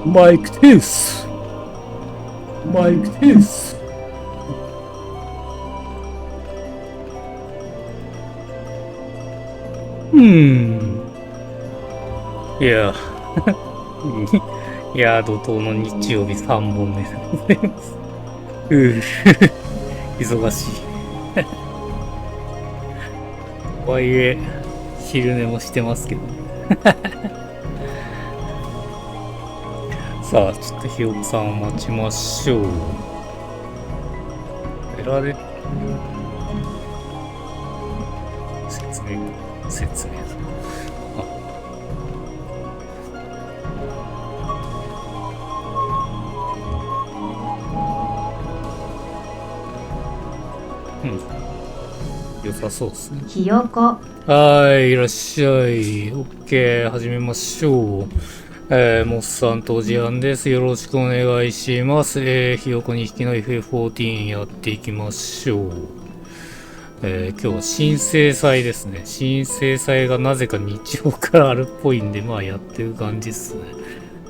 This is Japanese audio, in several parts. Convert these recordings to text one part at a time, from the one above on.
マイクテスマイクテスいや、いや、怒涛の日曜日3本目でございます。忙しい。とはいえ、昼寝もしてますけどね。さあ、ちょっとひよこさんを待ちましょう。選で、説明だ。良さそうですね。ひよこ。はい、いらっしゃい。OK、始めましょう。モッさんとジアンです。よろしくお願いします。ひよこ2匹の FF14 やっていきましょう。今日は新生祭ですね。新生祭がなぜか日曜からあるっぽいんで、まあやってる感じっす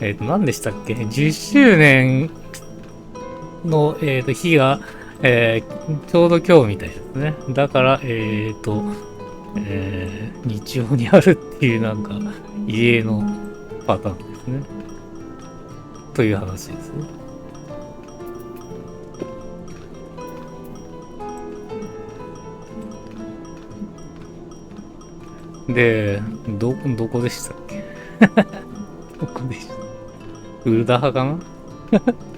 ね。何でしたっけ ?10 周年の、日が、ちょうど今日みたいですね。だから、日曜にあるっていうなんか、異例のパターンですね。という話ですね。で、どこでしたっけどこでしたウルダ派かな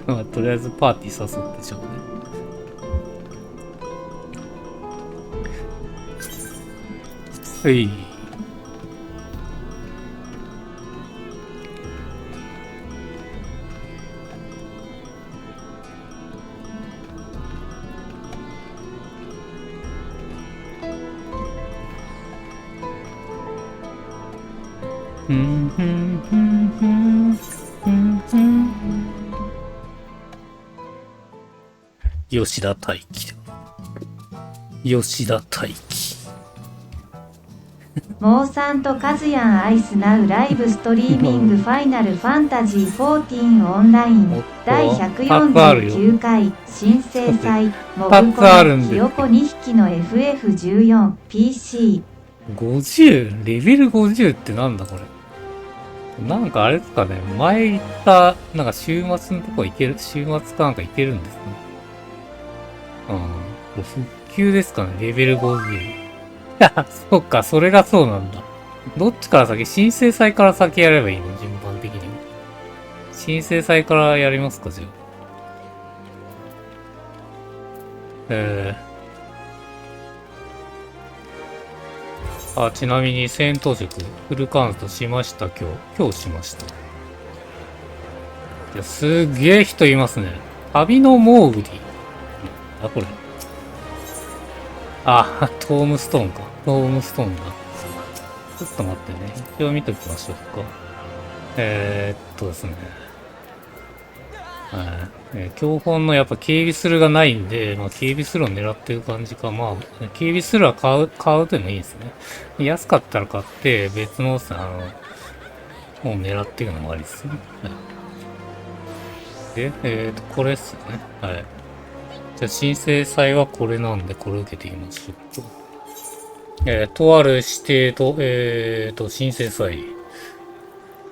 まあ、とりあえずパーティー誘ってしょうね。はい。吉田大輝。吉田大輝。モーさんとカズヤンアイスナウライブストリーミングファイナルファンタジー14オンライン第149回新生祭モブコのひよこ2匹の FF14PC。50? レベル50ってなんだこれ。なんかあれですかね、前言った、なんか週末のとこ行ける、週末かなんか行けるんですね。復旧ですかね、レベル50。いや、そっか、それがそうなんだ。どっちから先、新生祭から先やればいいの順番的には。新生祭からやりますか、じゃあ。ちなみに戦闘職、フルカウントしました、今日しました。いや、すっげえ人いますね。旅のモーグリ。これ。トームストーンか。トームストーンだ。ちょっと待ってね。一応見ときましょうか。ですね。教本のやっぱ警備スルがないんで、まあ警備スルを狙ってる感じか。まあ、警備スルは買うでもいいですね。安かったら買って、別の、もう狙っていくのもありですね。はい、で、これっすね。はい。じゃあ、申請祭はこれなんで、これ受けてみましょう。とある指定と、申請祭。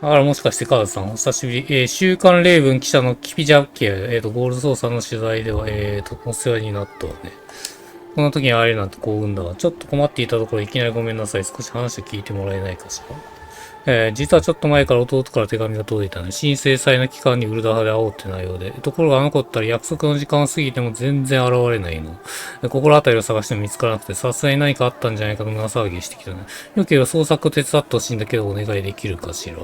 もしかしてカーズさん、お久しぶり。週刊例文記者のキピジャッキー、ゴールド操作の取材では、お世話になったわね。この時に会えるなんて幸運だわ。ちょっと困っていたところいきなりごめんなさい。少し話を聞いてもらえないかしら。実はちょっと前から弟から手紙が届いたので、申請祭の期間にウルダハで会おうって内容で。ところがあの子ったら約束の時間を過ぎても全然現れないの。心当たりを探しても見つからなくて、さすがに何かあったんじゃないかと胸騒ぎしてきたね。よければ捜索を手伝ってほしいんだけどお願いできるかしら。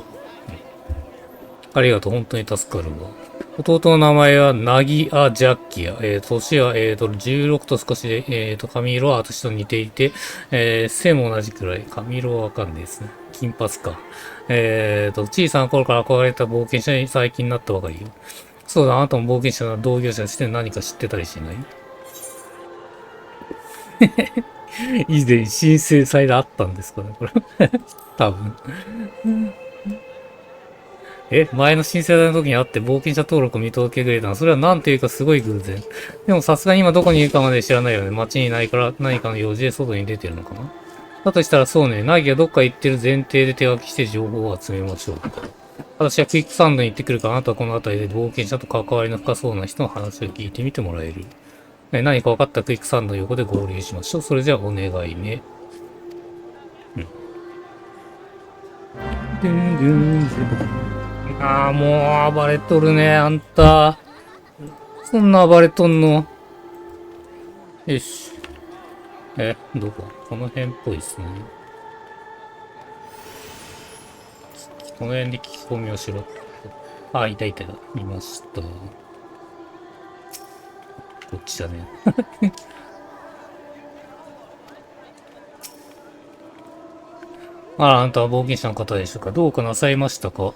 ありがとう、本当に助かるわ。弟の名前は、ナギア・ジャッキア。年は、16と少しで、髪色は私と似ていて、背も同じくらい。髪色はわかんないですね。金髪か。小さな頃から憧れた冒険者に最近になったばかりよ。そうだ、あなたも冒険者の同業者として何か知ってたりしない以前、申請祭であったんですかね、これ。多分。前の新世代の時に会って冒険者登録を見届けてくれたの。それはなんていうかすごい偶然。でもさすがに今どこにいるかまで知らないよね。街にいないから何かの用事で外に出てるのかな。だとしたらそうね。ナギがどっか行ってる前提で手書きして情報を集めましょう。私はクイックサンドに行ってくるから、あなたはこの辺りで冒険者と関わりの深そうな人の話を聞いてみてもらえる。何か分かったらクイックサンドの横で合流しましょう。それじゃあお願いね。ああ、もう暴れとるね、あんた。そんな暴れとんの。よし。どここの辺っぽいですね。この辺で聞き込みをしろ。あ、いた。いました。こっちだね。あんたは冒険者の方でしょうか。どうかなさいましたか。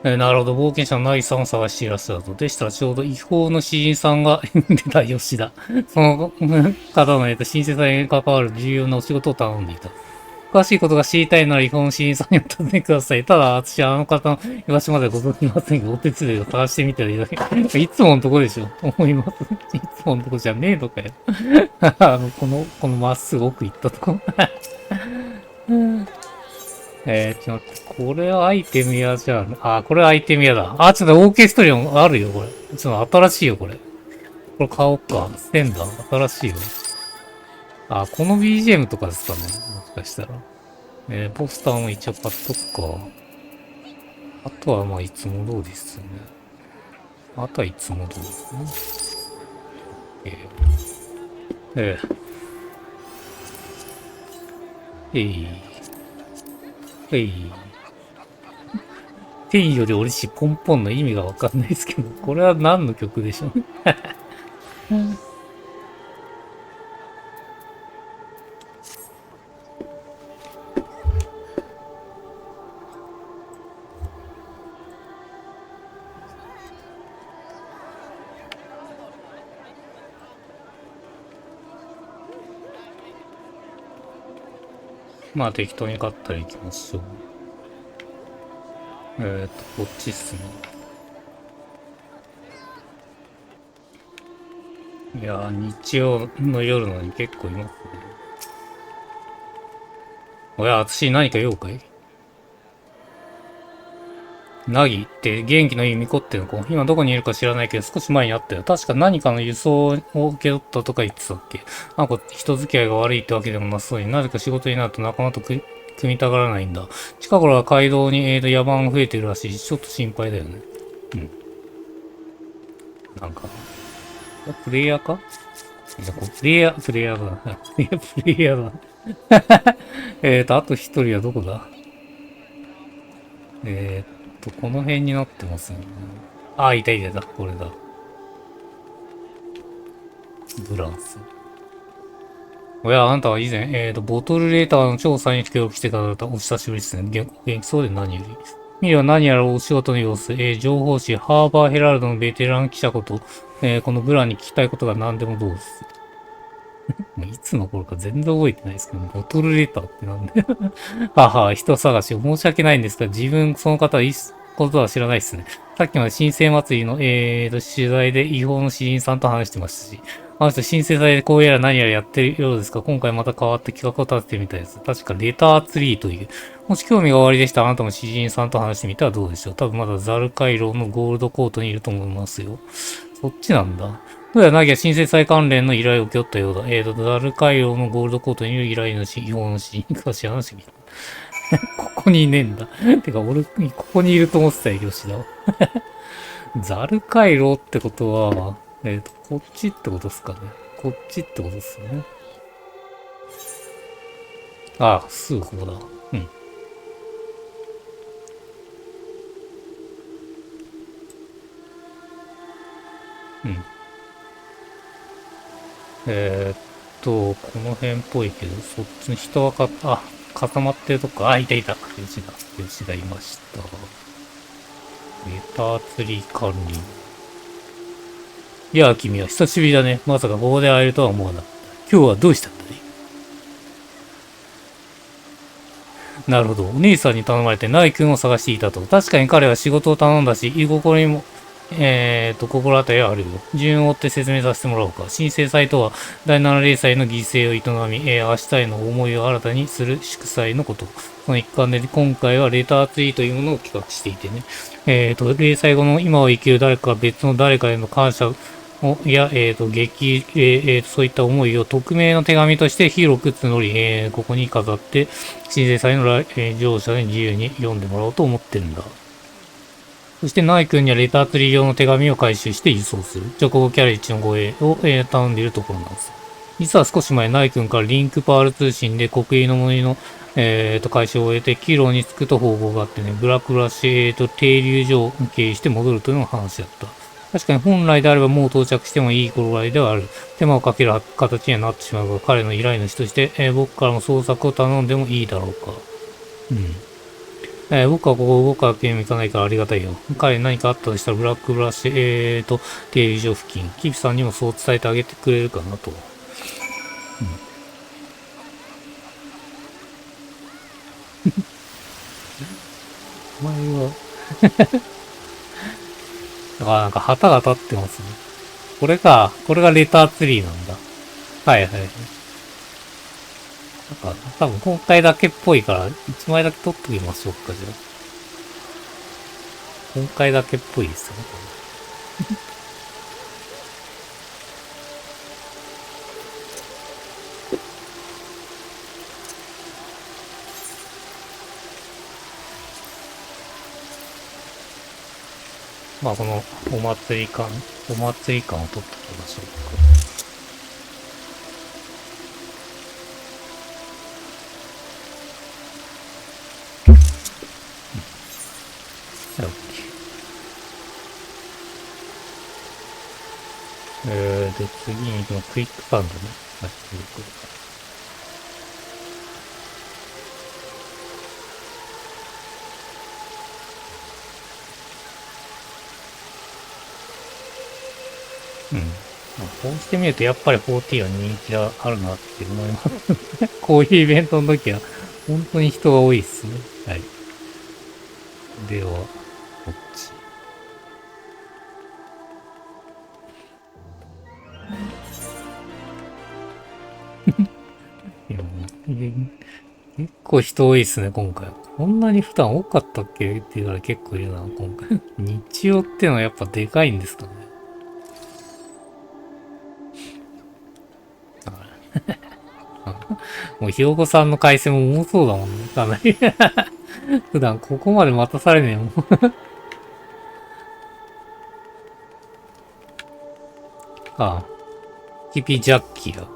なるほど、冒険者のナギさんを探していらっしゃると。でしたらちょうど違法の詩人さんが出た吉田。その方の新世代に関わる重要なお仕事を頼んでいた。詳しいことが知りたいなら違法の詩人さんにお尋ねください。ただ、私はあの方の居場所までご存じませんが、お手伝いを探してみたらいいだけ。いつものとこでしょ思います。いつものとこじゃねえのかよ。このまっすぐ奥行ったとこ。ちょっと待って、これはアイテム屋じゃん。これはアイテム屋だ。ちょっとオーケストリオンあるよ、これ。ちょっと新しいよ、これ。これ買おうか。ステンダー新しいよ。この BGM とかですかね。もしかしたら。ポスターも一応買っとくか。あとはまあいつも通りですよね。あとはいつも通りですね。テイより俺しポンポンの意味がわかんないですけど、これは何の曲でしょうまあ適当に買ったら行きましょう。こっちっすね。いやー、日曜の夜のに結構いますね。おや、私何か用かい？ナギって元気のいいミコっての子。今どこにいるか知らないけど少し前に会ったよ。確か何かの輸送を受け取ったとか言ってたっけ。なんか人付き合いが悪いってわけでもなさそうに、なぜか仕事になると仲間と組みたがらないんだ。近頃は街道に野蛮が増えてるらしい。ちょっと心配だよね。なんか、プレイヤーか？プレイヤーだ。プレイヤーだ。あと一人はどこだ？この辺になってますよね。いた、これだ。ブランス。あんたは以前、ボトルレーターの調査に協力してくださったお久しぶりですね。元気そうで何より。ミリは何やらお仕事の様子、情報誌、ハーバーヘラルドのベテラン記者こと、このブランに聞きたいことが何でもどうです。いつの頃か全然覚えてないですけど、ボトルレーターってなんで人探し。申し訳ないんですが、自分、その方はことは知らないですね。さっきまで新生祭りの、取材で違法の詩人さんと話してましたし、あの人新生祭でこうやら何やらやってるようですが、今回また変わって企画を立ててみたいです。確かレターツリーという。もし興味がおありでしたらあなたも詩人さんと話してみたらどうでしょう。多分まだザル回廊のゴールドコートにいると思いますよ。そっちなんだ。どうやらナギは新生祭関連の依頼を受け負ったようだ。ザル回廊のゴールドコートにいる依頼主、違法の詩人、詳しい話聞いた。ここにいねえんだ。てか、俺、ここにいると思ってたよ、吉田は。ザル回廊ってことは、こっちってことですかね。こっちってことですよね。すぐここだ。うん。うん。この辺っぽいけど、そっちに人は固まってるとこ、いた。吉田いました。レターツリー管理。いや、君は久しぶりだね。まさかここで会えるとは思わなかった。今日はどうしたんだね。なるほど。お兄さんに頼まれてナイ君を探していたと。確かに彼は仕事を頼んだし、居心にも、心当たりはあるよ。順を追って説明させてもらおうか。新生祭とは、第7零祭の犠牲を営み、明日への思いを新たにする祝祭のこと。その一環で、今回はレターツリーというものを企画していてね。零祭後の今を生きる誰か別の誰かへの感謝や、そういった思いを匿名の手紙として広く募り、ここに飾って、新生祭の乗車に自由に読んでもらおうと思ってるんだ。そして、ナイ君にはレターツリー用の手紙を回収して輸送する。直後キャリッジの護衛を、頼んでいるところなんです。実は少し前、ナイ君からリンクパール通信で国有の森の、回収を終えて、キロに着くと報告があってね、ブラックブラッシュ、停留所を経由して戻るというのが話だった。確かに本来であればもう到着してもいい頃合いではある。手間をかける形にはなってしまうが、彼の依頼主として、僕からも捜索を頼んでもいいだろうか。僕はここ動くわけにもいかないからありがたいよ。彼に何かあったとしたらブラックブラッシュ、停留所付近。キピさんにもそう伝えてあげてくれるかなと。お前はだからなんか旗が立ってますね。これがレターツリーなんだ。はいはい。なんか多分今回だけっぽいから1枚だけ取っときましょうか、じゃあ。今回だけっぽいですよね、これ。まあこのお祭り感を取っときましょうか。で、次にこのクイックパンドね。はい、まあ、こうしてみるとやっぱり40は人気があるなって思います。こういうイベントの時は本当に人が多いっすね。はい。では、こっち。結構人多いっすね、今回。こんなに普段多かったっけっていうから結構いるな、今回。日曜ってのはやっぱでかいんですかね。もうひよこさんの回線も重そうだもんね、かなり。普段ここまで待たされねえもん。ああ。キピジャッキーだ。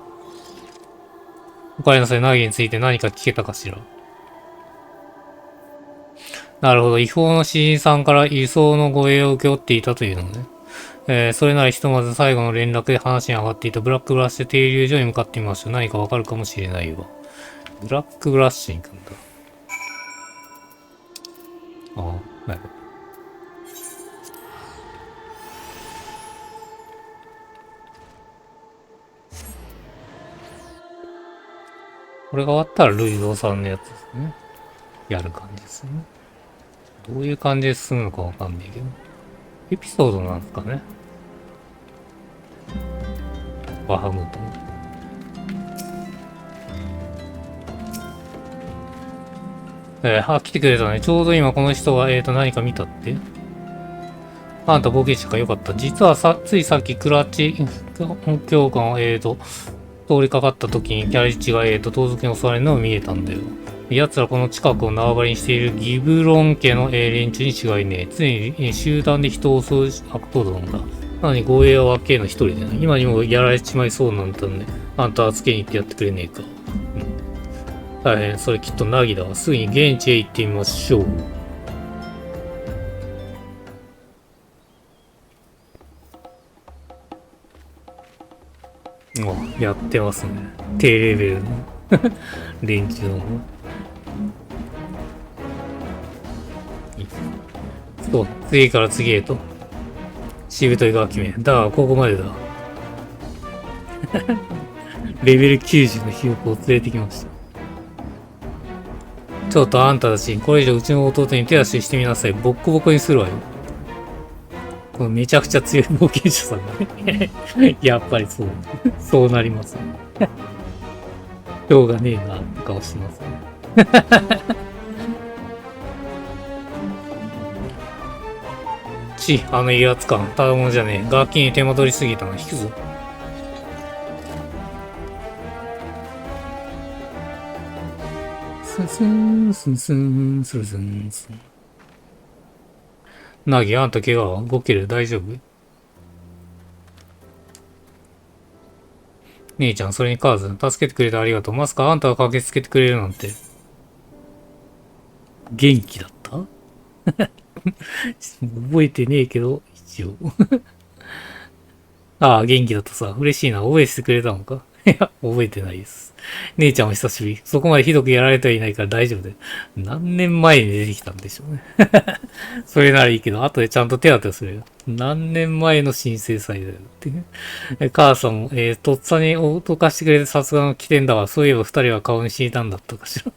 おかえりなさい、ナギについて何か聞けたかしら。なるほど、違法の詩人さんから輸送の護衛を請け負っていたというのね。それならひとまず最後の連絡で話に上がっていたブラックブラッシュ停留所に向かってみましょう。何かわかるかもしれないわ。ブラックブラッシュに行くんだ。ああ、なるほど。これが終わったらルイゾーさんのやつですね。やる感じですね。どういう感じで進むのかわかんないけど。エピソードなんですかね。バハムート。来てくれたね。ちょうど今この人が、何か見たって。あんた冒険者かよかった。実はついさっきクラッチ、教官を、通りかかった時にキャリッジが、盗賊に襲われるのが見えたんだよ。奴らこの近くを縄張りにしているギブロン家の、連中に違いねえ。常に、集団で人を襲う悪党だもんだ。なのに護衛は若えの一人でな。今にもやられちまいそうなんだね。あんたはつけに行ってやってくれねえか。大変、それきっとナギだわ。すぐに現地へ行ってみましょう。やってますね。低レベルの連中の。そう、次から次へと。しぶといが決め。だが、ここまでだ。レベル90のひよこを連れてきました。ちょっとあんたたち、これ以上うちの弟に手出ししてみなさい。ボッコボコにするわよ。このめちゃくちゃ強い冒険者さんがね。やっぱりそう。そうなりますね。しょうがねえな、って顔してますね。あの威圧感。ただものじゃねえ。楽器に手間取りすぎたな。引くぞ。スンスン、スンスン、スルスン、スン。ナギ、あんた怪我は動ける？大丈夫？姉ちゃん、それにカーズ、助けてくれてありがとう。まさかあんたが駆けつけてくれるなんて。元気だった？覚えてねえけど、一応。ああ、元気だったさ。嬉しいな。覚えてくれたのか？いや、覚えてないです。姉ちゃんも久しぶり。そこまでひどくやられてはいないから大丈夫で。何年前に出てきたんでしょうね。それならいいけど、後でちゃんと手当てをするよ。何年前の申請祭だよってね。母さんも、とっさに脅かしてくれてさすがの起点だわ。そういえば二人は顔に敷いたんだったかしら。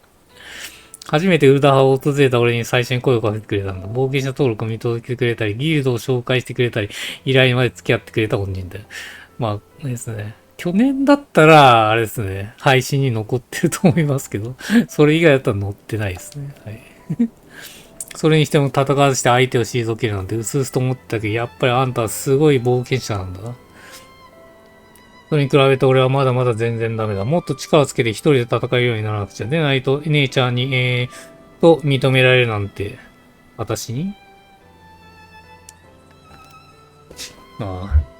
初めてウルダハを訪れた俺に最初に声をかけてくれたんだ。冒険者登録を見届けてくれたり、ギルドを紹介してくれたり、依頼まで付き合ってくれた本人だよ。まあ、ですね。去年だったら、あれですね、配信に残ってると思いますけど、それ以外だったら載ってないですね。はい。それにしても戦わずして相手を退けるなんてうすうすと思ってたけど、やっぱりあんたはすごい冒険者なんだな。それに比べて俺はまだまだ全然ダメだ。もっと力をつけて一人で戦えるようにならなくちゃ。でないと、姉ちゃんに、と認められるなんて、私にああ。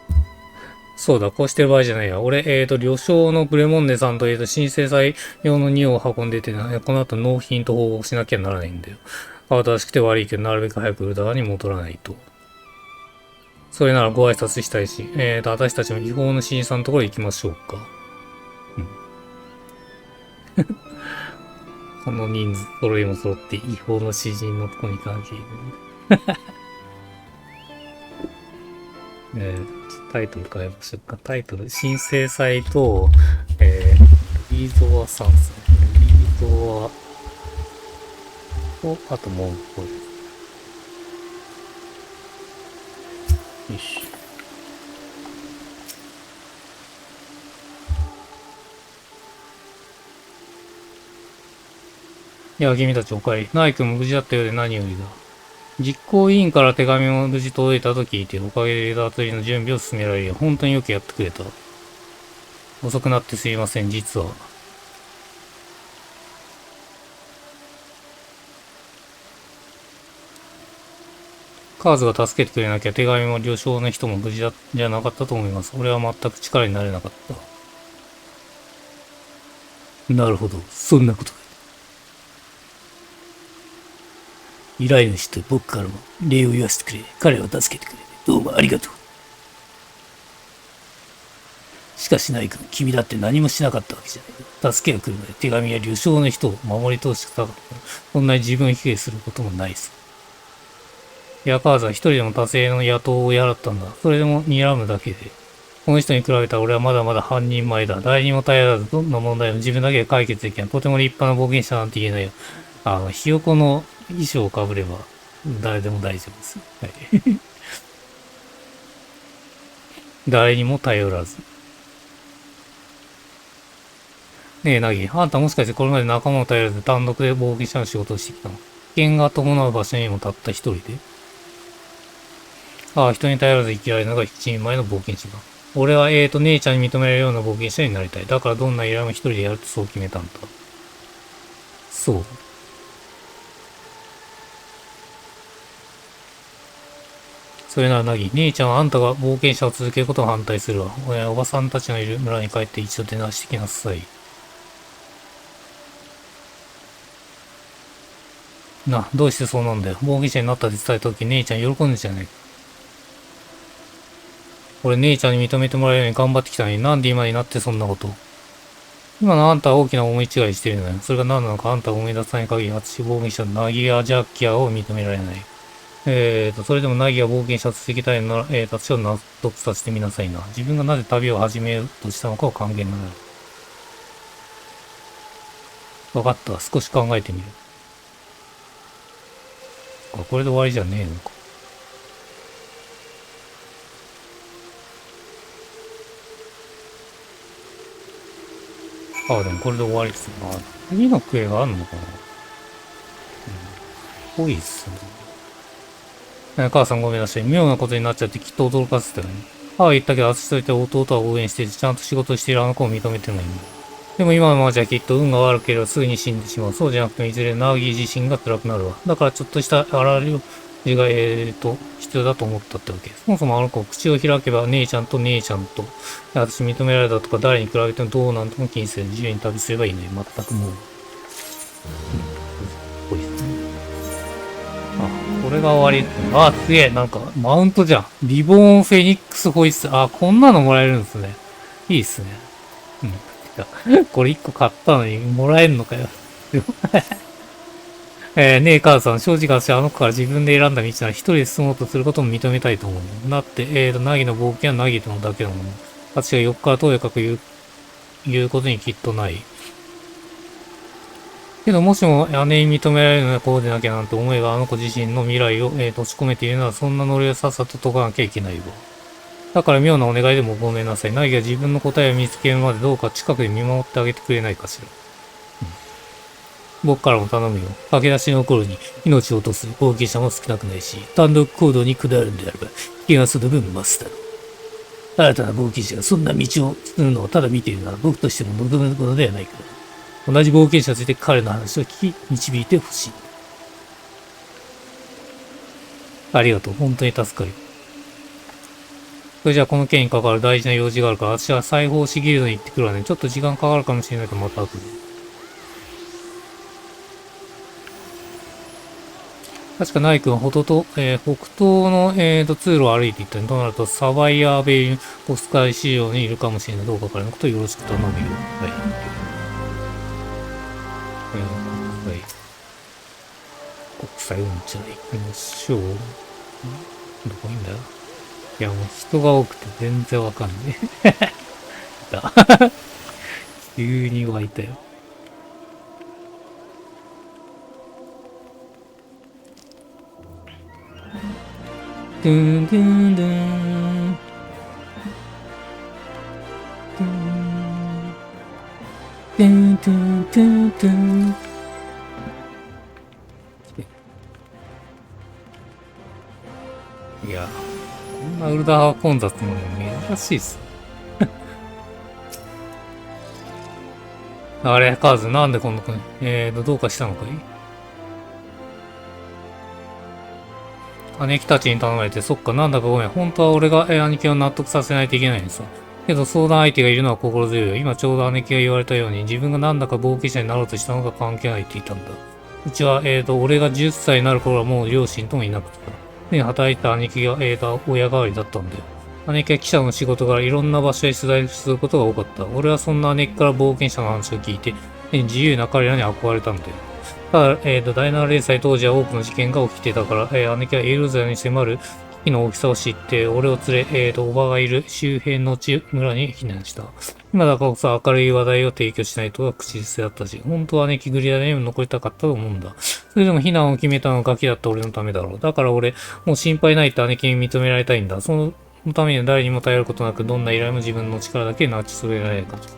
そうだ、こうしてる場合じゃないや。俺、旅商のブレモンネさんと、申請祭用の荷を運んでてな、この後納品と報告しなきゃならないんだよ。慌ただしくて悪いけど、なるべく早くウルダーに戻らないと。それならご挨拶したいし、私たちも違法の審査のところ行きましょうか。うん。この人数、揃いも揃って違法の詩人のとこに行かなきゃいけない。タイトル変えましょうか。タイトル、申請祭と、リードア参戦。リードアと、あともう一個。よいしょ。いや、君たちお帰り。ナイ君も無事だったようで何よりだ。実行委員から手紙も無事届いたと聞いて、おかげでレーダー釣りの準備を進められるよ。本当によくやってくれた。遅くなってすいません、実は。カーズが助けてくれなきゃ手紙も旅商の人も無事じゃなかったと思います。俺は全く力になれなかった。なるほど、そんなことだ。依頼主と僕からも礼を言わせてくれ。彼を助けてくれ。どうもありがとう。しかしナイ君、君だって何もしなかったわけじゃない。助けが来るまで手紙や旅商の人を守り通してたかった。そんなに自分を卑下することもないさ。いや、カーズは一人でも多勢の野党をやらったんだ。それでも睨むだけで。この人に比べたら俺はまだまだ半人前だ。誰にも頼らず、どんな問題も自分だけで解決できない。とても立派な冒険者なんて言えないよ。ひよこの衣装をかぶれば、誰でも大丈夫です。はい。誰にも頼らず。ねえ、ナギ、あんたもしかしてこれまで仲間を頼らず単独で冒険者の仕事をしてきたの？危険が伴う場所にもたった一人で？ああ、人に頼らず生きられるのが一人前の冒険者だ。俺は、姉ちゃんに認められるような冒険者になりたい。だからどんな依頼も一人でやるとそう決めたんだ。そう。それならなぎ、姉ちゃんはあんたが冒険者を続けることを反対するわ。おばさんたちのいる村に帰って一度出直してきなさい。な、どうしてそうなんだよ。冒険者になったって伝えたとき姉ちゃん喜んでんじゃねえか。俺姉ちゃんに認めてもらえるように頑張ってきたのになんで今になってそんなこと。今のあんたは大きな思い違いしてるのよ。それが何なのかあんたが思い出さない限り私冒険者のナギア・ジャッキアを認められない。それでもナギア冒険者続けたいなら、私を納得させてみなさいな。自分がなぜ旅を始めようとしたのかを考えながら。わかった。少し考えてみる。か、これで終わりじゃねえのか。ああ、でもこれで終わりっすね。あ、次のクエがあんのかな。多いっすね。母さんごめんなさい。妙なことになっちゃってきっと驚かせたよね。母は言ったけど、私といて弟は応援してて、ちゃんと仕事しているあの子を認めてないんだ。でも今のままじゃきっと運が悪ければすぐに死んでしまう。そうじゃなくてもいずれナーギー自身が辛くなるわ。だからちょっとした荒療治が、必要だと思ったってわけ。そもそもあの子、口を開けば姉ちゃんと姉ちゃんと、私認められたとか誰に比べてもどうなんとも気にせず自由に旅すればいいのに、全くもう。こいつ。あ、これが終わり。あ、すげえ、なんか、マウントじゃん。リボーンフェニックスホイッス。あ、こんなのもらえるんですね。いいっすね。うん。これ1個買ったのにもらえんのかよ。ねえ、母さん、正直私はあの子から自分で選んだ道なら一人で進もうとすることも認めたいと思う。だって、ナギの冒険はナギのだけのもの。私が横からとやかく言うことにきっとない。けど、もしも姉に認められるのはこうでなきゃなんて思えば、あの子自身の未来を、閉じ込めているなら、そんな呪いをさっさと解かなきゃいけないわ。だから妙なお願いでもごめんなさい。ナギが自分の答えを見つけるまでどうか近くで見守ってあげてくれないかしら。僕からも頼むよ。駆け出しの頃に命を落とす冒険者も少なくないし、単独行動に下るんであれば、気が済む分増すだろう。新たな冒険者がそんな道を進むのをただ見ているなら僕としても望むことではないから。同じ冒険者について彼の話を聞き、導いてほしい。ありがとう。本当に助かるよ。それじゃあこの件に関わる大事な用事があるから、私は裁縫師ギルドに行ってくるわね。ちょっと時間かかるかもしれないけど、また後で。確かナイ君は北東の、通路を歩いていったね。となると、サバイアーベイボスカイ市場にいるかもしれない。どうかからのことをよろしく頼むよ。はい。はい。国際運賃行きましょう。どこいいんだよ。いや、もう人が多くて全然わかんねえ。だ。急に湧いたよ。ドゥンドゥンドゥン。ドゥンドゥンドゥンドゥン。いや、こんなウルダー混雑なの珍しいっす。あれ、カーズ、なんでこんな子に、どうかしたのかい？姉貴たちに頼まれて、そっか、なんだかごめん。本当は俺が、兄貴を納得させないといけないんですよ。けど相談相手がいるのは心強いよ。今ちょうど姉貴が言われたように、自分がなんだか冒険者になろうとしたのが関係ないって言ったんだ。うちは、俺が10歳になる頃はもう両親ともいなくてさ。で、働いた兄貴が、親代わりだったんだよ。姉貴は記者の仕事からいろんな場所へ取材することが多かった。俺はそんな姉貴から冒険者の話を聞いて、自由な彼らに憧れたんだよ。ただ、第7連載当時は多くの事件が起きてたから、姉貴はエールザに迫る危機の大きさを知って、俺を連れ、おばがいる周辺の村に避難した。今だからこそ明るい話題を提供しないとは口癖だったし、本当は姉貴グリラにも残りたかったと思うんだ。それでも避難を決めたのはガキだった俺のためだろう。だから俺、もう心配ないって姉貴に認められたいんだ。そのためには誰にも頼ることなく、どんな依頼も自分の力だけで成し遂げられないかと。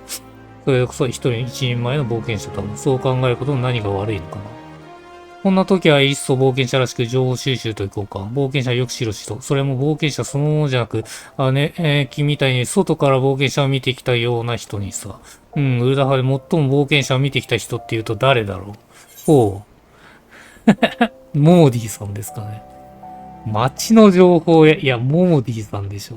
それこそ一人一人前の冒険者だ。そう考えることの何が悪いのかな。こんな時はいっそ冒険者らしく情報収集といこうか。冒険者よく知る人。それも冒険者そのものじゃなく、君みたいに外から冒険者を見てきたような人にさ。ウルダ派で最も冒険者を見てきた人っていうと誰だろう？おう。モーディさんですかね。街の情報や、いや、モーディさんでしょ。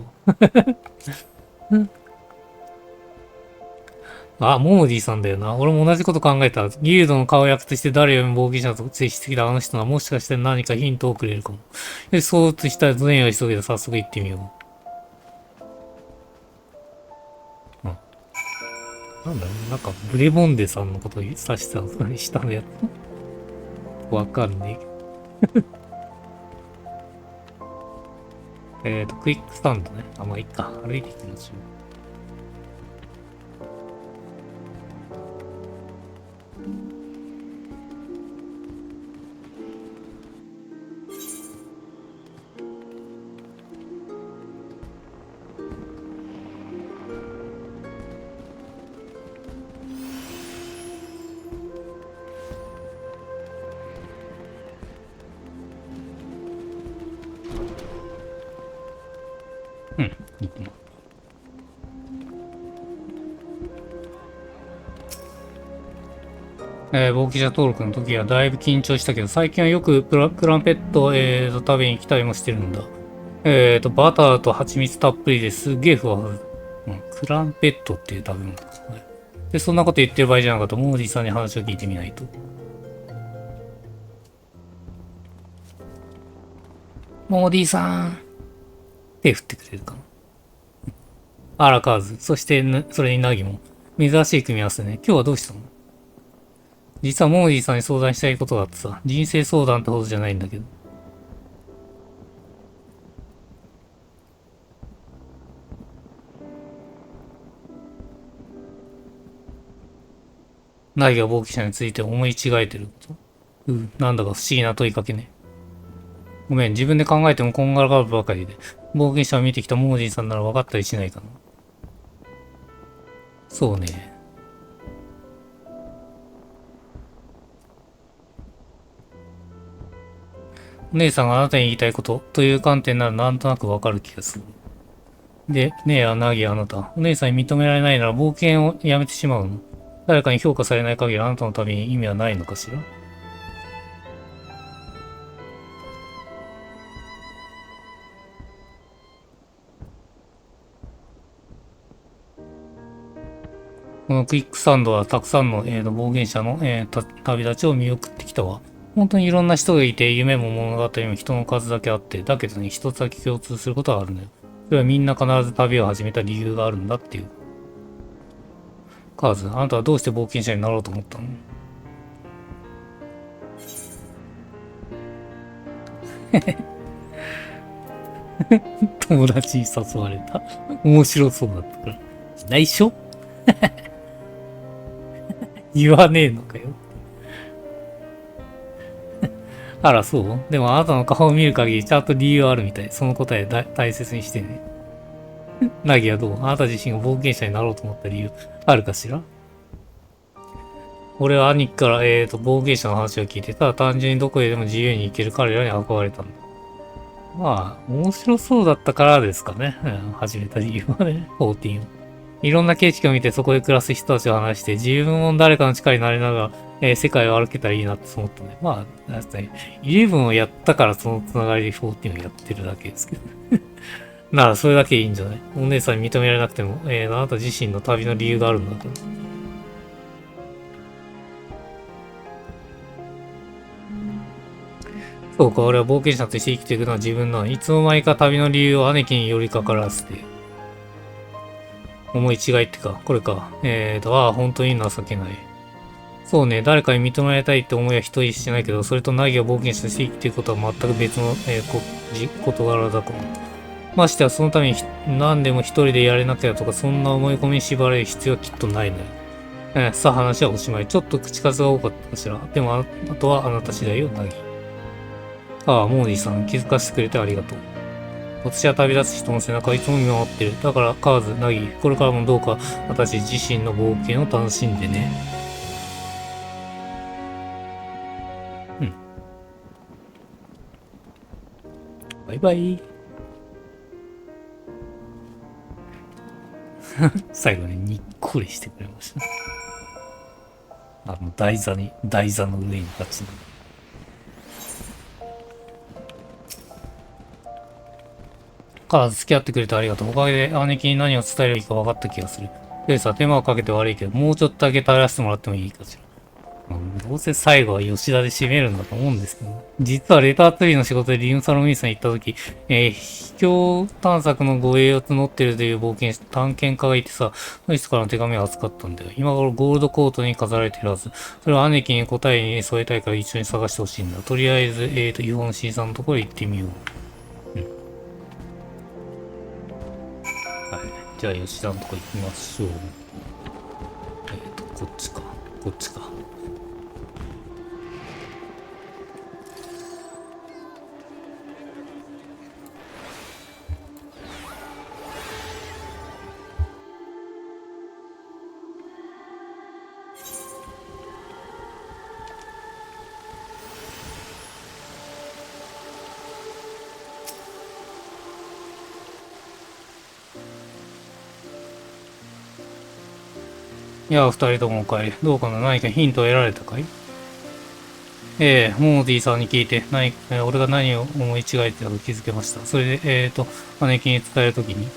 あ、モーディさんだよな。俺も同じこと考えた。ギルドの顔役として誰よりも冒険者と接してきたあの人はもしかして何かヒントをくれるかも。で、そうとしたら前は急げで早速行ってみよう。なんだろう、なんかブレボンデさんのことを指した下のやつ。わかんねえ。クイックスタンドね。あ、まあいいか。歩いていきましょう。冒険者登録の時はだいぶ緊張したけど、最近はよくクランペット、食べに来たりもしてるんだ。バターと蜂蜜たっぷりですげえふわふわ。クランペットっていう食べ物か。で、そんなこと言ってる場合じゃなかった。モーディさんに話を聞いてみないと。モーディさん。手振ってくれるかな。あらかず。そして、それにナギも。珍しい組み合わせね。今日はどうしたの？実はモーディさんに相談したいことがあってさ。人生相談ってほどじゃないんだけど。ナギが冒険者について思い違えてること。なんだか不思議な問いかけね。ごめん、自分で考えてもこんがらがるばかりで。冒険者を見てきたモーディさんなら分かったりしないかな。そうね。お姉さんがあなたに言いたいことという観点ならなんとなくわかる気がする。で、ねえ、ナギあなた。お姉さんに認められないなら冒険をやめてしまうの？誰かに評価されない限りあなたの旅に意味はないのかしら？このクイックサンドはたくさんの、冒険者の、旅立ちを見送ってきたわ。本当にいろんな人がいて、夢も物語も人の数だけあって、だけどね、一つだけ共通することがあるのよ。それはみんな必ず旅を始めた理由があるんだっていう。カーズ、あなたはどうして冒険者になろうと思ったの？友達に誘われた。面白そうだったから。内緒言わねえのかよ。あら、そうでもあなたの顔を見る限りちゃんと理由あるみたい。その答え大切にしてね。ナギはどう？あなた自身が冒険者になろうと思った理由あるかしら？俺は兄貴から、冒険者の話を聞いて、ただ単純にどこへでも自由に行ける彼らに憧れたんだ。まあ、面白そうだったからですかね。始めた理由はね、14を。いろんな景色を見てそこで暮らす人たちを話して、自分も誰かの力になりながら、世界を歩けたらいいなって思ったね。まあ、確かに、11をやったからそのつながりで14をやってるだけですけど。ならそれだけいいんじゃない？お姉さんに認められなくても、あなた自身の旅の理由があるんだから。そうか、俺は冒険者として生きていくのは自分なのに、いつの間にか旅の理由を兄貴に寄りかからせて、思い違いってか、これか。本当に情けない。そうね、誰かに認められたいって思いは一人してないけど、それとナギが冒険者として生きていくことは全く別の、事柄だと思う。ましてや、そのために何でも一人でやれなきゃとか、そんな思い込みに縛られる必要はきっとないのよ。さあ話はおしまい。ちょっと口数が多かったかしら。でもあとはあなた次第よ、ナギ。ああ、モーディさん、気づかせてくれてありがとう。私は旅立つ人の背中をいつも見守ってる。だから、カーズ、ナギ、これからもどうか私自身の冒険を楽しんでね。うん。バイバイ。最後ににっこりしてくれました。台座の上に立ちながら。カーズ付き合ってくれてありがとう。おかげで姉貴に何を伝えればいいか分かった気がする。でさ、手間をかけて悪いけど、もうちょっとだけ耐えらせてもらってもいいかしら。どうせ最後は吉田で締めるんだと思うんですけど、ね、実はレターツリーの仕事でリムサロミーさんに行った時、秘境探索の護衛を募ってるという冒険探検家がいてさ、その人からの手紙を預かったんだよ。今頃ゴールドコートに飾られてるはず。それは姉貴に答えに添えたいから一緒に探してほしいんだ。とりあえず、イホンシーさんのところへ行ってみよう。はい。じゃあ、吉田のとこ行きましょう。こっちか。こっちか。いや、二人ともお帰り。どうかな、何かヒントを得られたかい？モーディさんに聞いて、俺が何を思い違えてたと気づけました。それで、姉貴に伝えるときに。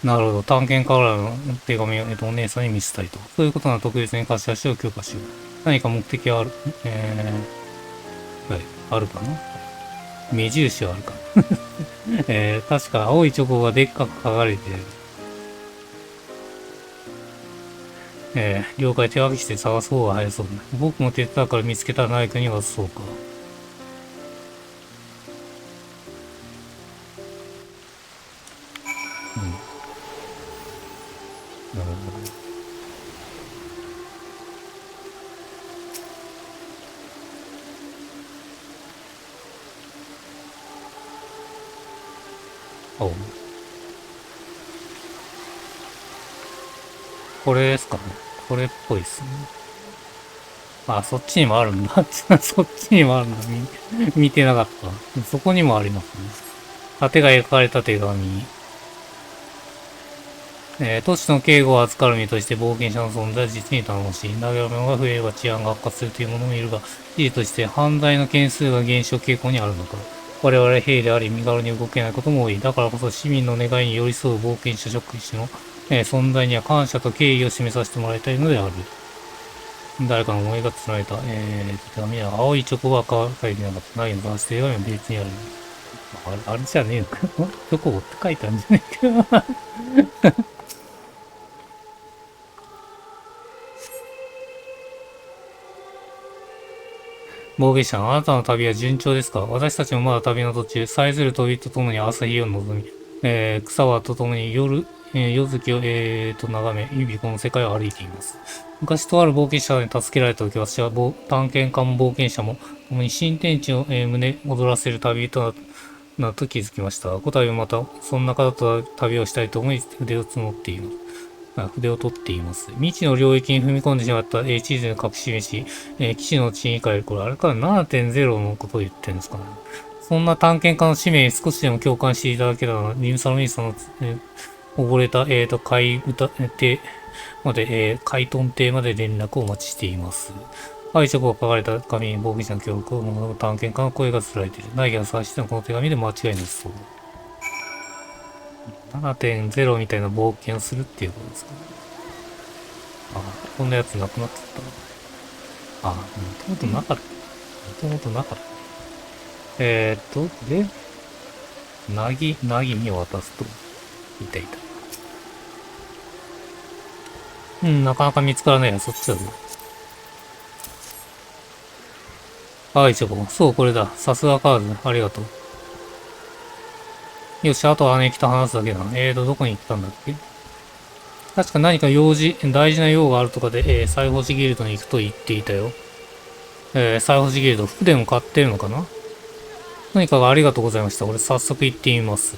なるほど。探検家からの手紙を、お姉さんに見せたいと。そういうことなら特別に貸し出しを許可しよう。何か目的はある、はい、あるかな？目印はあるか。確か青いチョコがでっかく書かれている。了解、手分けして探す方が早そうだね。僕も手伝うから見つけたら何かに渡そうか。うん。なるほど。おう。これですかね。これっぽいですね。あ、そっちにもあるんだ。そっちにもあるんだ。見てなかった。そこにもありますね。盾が描かれた手紙。都市の警護を預かる身として冒険者の存在は実に頼もしい。投げ物が増えれば治安が悪化するというものもいるが、事実として犯罪の件数が減少傾向にあるのか。我々兵であり身軽に動けないことも多い。だからこそ市民の願いに寄り添う冒険者職種の、存在には感謝と敬意を示させてもらいたいのである。誰かの思いが繋いだ、手紙は青いチョコは書いてなかった。ないの男性が別にある。あれじゃねえのか。チョコって書いたんじゃねえか。冒険者、あなたの旅は順調ですか？私たちもまだ旅の途中、さえずる鳥とともに朝日を望み、草はとともに夜月を、眺め、日々この世界を歩いています。昔とある冒険者に助けられた時、私は探検家も冒険者も、共に新天地を、胸躍らせる旅となと気づきました。こたびまた、そんな方と旅をしたいと思い、筆を取っています。未知の領域に踏み込んでしまった、地図の隠し示し、基地の地に変える。これ、あれから 7.0 のことを言ってるんですかね。そんな探検家の使命に少しでも共感していただけたら、ニムサロミーさんの、溺れた、海豚艇まで、海豚艇まで連絡をお待ちしています。愛直が書かれた紙に冒険者の記録を物の探検家の声が伝えられている。何が探してもこの手紙で間違いなさそう。7.0 みたいな冒険をするっていうことですかね。あ、こんなやつなくなっちゃった。あ、もともとなかった。もともとなかった。で、なぎに渡すと、いたいた。うん、なかなか見つからないや、そっちだぞ。あ、一応、そう、これだ。さすがカーズ。ありがとう。よし、あとは姉貴と話すだけだな。どこに行ったんだっけ？確か何か大事な用があるとかで、裁縫師ギルドに行くと言っていたよ。裁縫師ギルド、服でも買ってるのかな？何かがありがとうございました。俺早速行ってみます。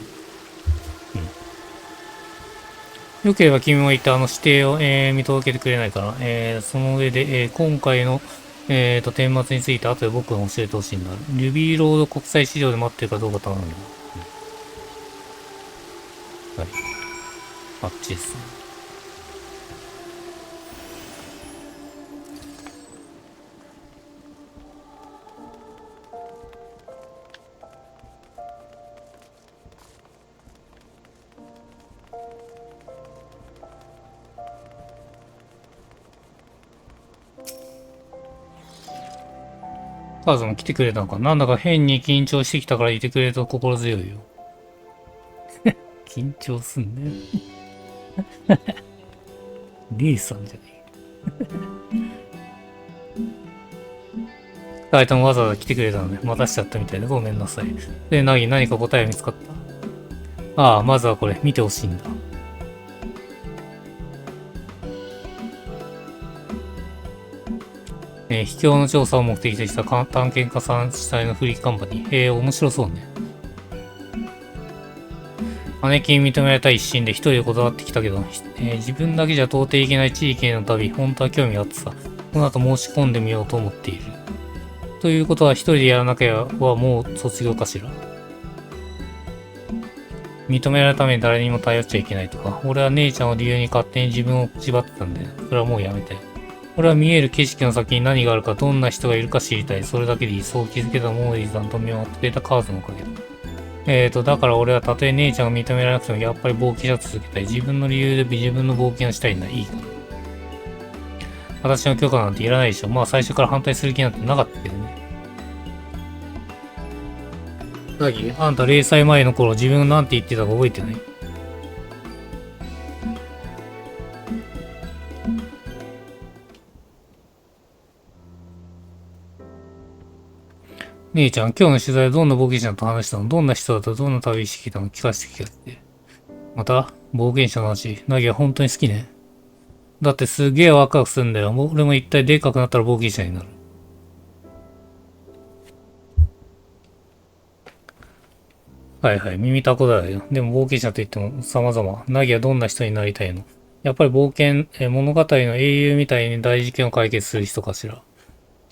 うん。よければ君も言った指定を、見届けてくれないかな。その上で、今回の、顛末について後で僕が教えてほしいんだ。ルビーロード国際市場で待ってるかどうか頼むよ。はい。あっちですね。カーズも来てくれたのか。なんだか変に緊張してきたからいてくれると心強いよ。緊張すんね。リーさんじゃねえ。二人ともわざわざ来てくれたので、待たしちゃったみたいでごめんなさい。で、何か答え見つかった？ああ、まずはこれ、見てほしいんだ。秘境の調査を目的とした探検家さん主催のフリーカンパニー。面白そうね。姉貴に認められた一心で一人でこだわってきたけど、自分だけじゃ到底いけない地域への旅、本当は興味があってさ、この後申し込んでみようと思っている。ということは一人でやらなきゃはもう卒業かしら。認められるために誰にも頼っちゃいけないとか、俺は姉ちゃんを理由に勝手に自分を縛ってたんだよ。それはもうやめて。俺は見える景色の先に何があるか、どんな人がいるか知りたい。それだけでいい。そう気づけたモーリーさんと見守ってくれたカーズのおかげだ。だから俺はたとえ姉ちゃんが認められなくてもやっぱり冒険者続けたい。自分の理由で自分の冒険をしたいんだ。いいか。私の許可なんていらないでしょ。まあ最初から反対する気なんてなかったけどね。ナギ、あんた0歳前の頃自分がなんて言ってたか覚えてない？姉ちゃん、今日の取材はどんな冒険者と話したの？どんな人だった？どんな旅してきたの？聞かせて。また冒険者の話。ナギは本当に好きね。だってすげえワクワクするんだよ。俺も一体でかくなったら冒険者になる。はいはい、耳たこだよ。でも冒険者といっても様々。ナギはどんな人になりたいの？やっぱり冒険、物語の英雄みたいに大事件を解決する人かしら。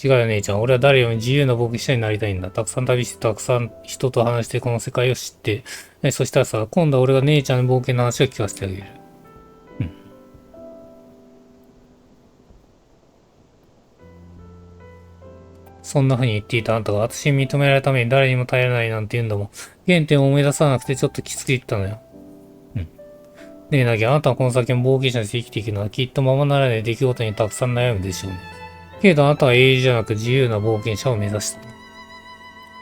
違うよ姉ちゃん。俺は誰よりも自由な冒険者になりたいんだ。たくさん旅して、たくさん人と話してこの世界を知って。そしたらさ、今度は俺が姉ちゃんの冒険の話を聞かせてあげる。うん。そんな風に言っていたあんたが私に認められるために誰にも頼らないなんて言うんだもん。原点を思い出さなくてちょっときつく言ったのよ。うん。ねえなぎ、あなたはこの先も冒険者として生きていくのはきっとままならない出来事にたくさん悩むでしょうね。けれどあなたは英雄じゃなく自由な冒険者を目指した。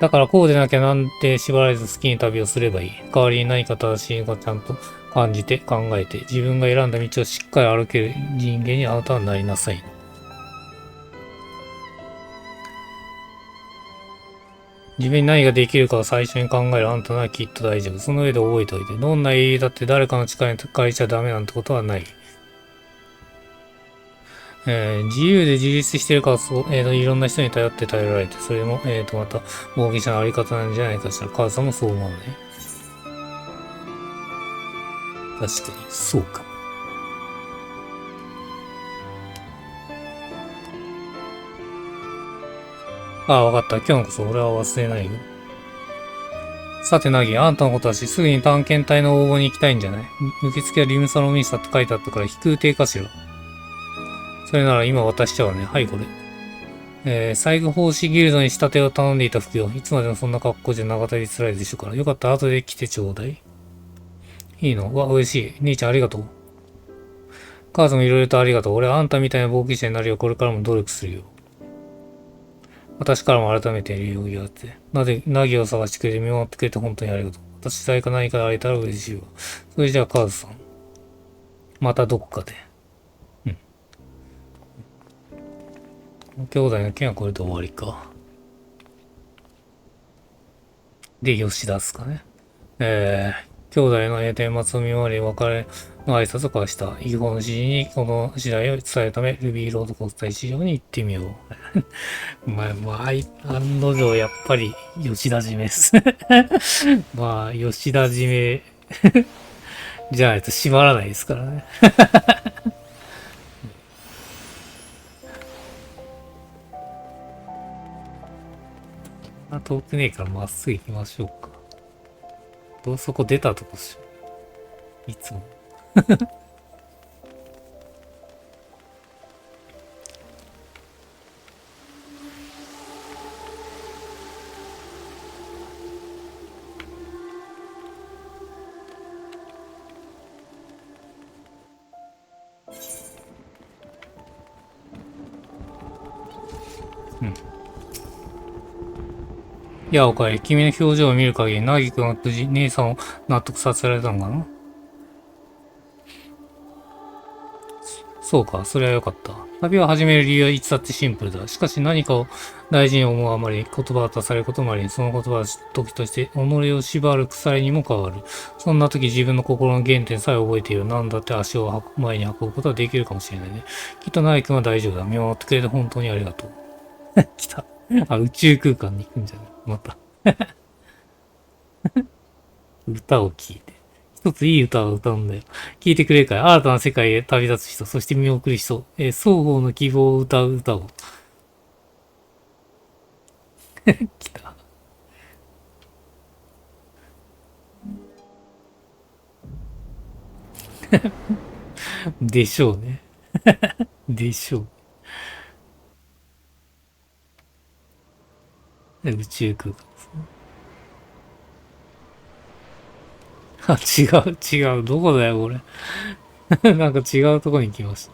だからこうでなきゃなんて縛られず好きに旅をすればいい。代わりに何か正しいのかちゃんと感じて考えて自分が選んだ道をしっかり歩ける人間にあなたはなりなさい。自分に何ができるかを最初に考えるあんたならきっと大丈夫。その上で覚えておいて。どんな英雄だって誰かの力に借りちゃダメなんてことはない。自由で自立してるからそう、いろんな人に頼られて、それも、また、冒険者のあり方なんじゃないかしら。母さんもそう思うね。確かに、そうか。ああ、わかった。今日こそ俺は忘れないよ。さて、ナギ、あんたのことだし、すぐに探検隊の応募に行きたいんじゃない？受付はリムサロンミスターって書いてあったから飛空艇かしら。それなら今渡しちゃうね。はい、これ。細工奉仕ギルドに仕立てを頼んでいた服よ。いつまでもそんな格好じゃ長旅辛いでしょうから。よかったら後で来てちょうだい。いいの？わ、嬉しい。兄ちゃんありがとう。母さんもいろいろとありがとう。俺はあんたみたいな冒険者になるよ。これからも努力するよ。私からも改めて理由を言われて。ナギを探してくれて見守ってくれて本当にありがとう。私誰か何か会えたら嬉しいわ。それじゃあ母さん。またどこかで。兄弟の件はこれで終わりか。で、吉田っすかね。兄弟の天末を見回り、別れの挨拶を交わした。違法の指示にこの次第を伝えるため、ルビーロード国際市場に行ってみよう。案の定、やっぱり、吉田締めです。まあ、吉田締めじゃないと閉まらないですからね。遠くねえからまっすぐ行きましょうか。そこ出たとこしょ。いつも。うん。いや、おかえり。君の表情を見る限り、ナギ君は無事、姉さんを納得させられたのかな？そうか、それはよかった。旅を始める理由はいつだってシンプルだ。しかし何かを大事に思うあまり、言葉を出されることもあり、その言葉は時として己を縛る鎖にも変わる。そんな時自分の心の原点さえ覚えている。なんだって足を前に運ぶことはできるかもしれないね。きっとナイ君は大丈夫だ。見守ってくれて本当にありがとう。来た。あ、宇宙空間に行くんじゃない？また。歌を聴いて。一ついい歌を歌うんだよ。聴いてくれるかい？新たな世界へ旅立つ人、そして見送る人、双方の希望を歌う歌を。来た。でしょうね。でしょう。宇宙空間ですね。あ、違う。どこだよ、これ。なんか違うとこに来まし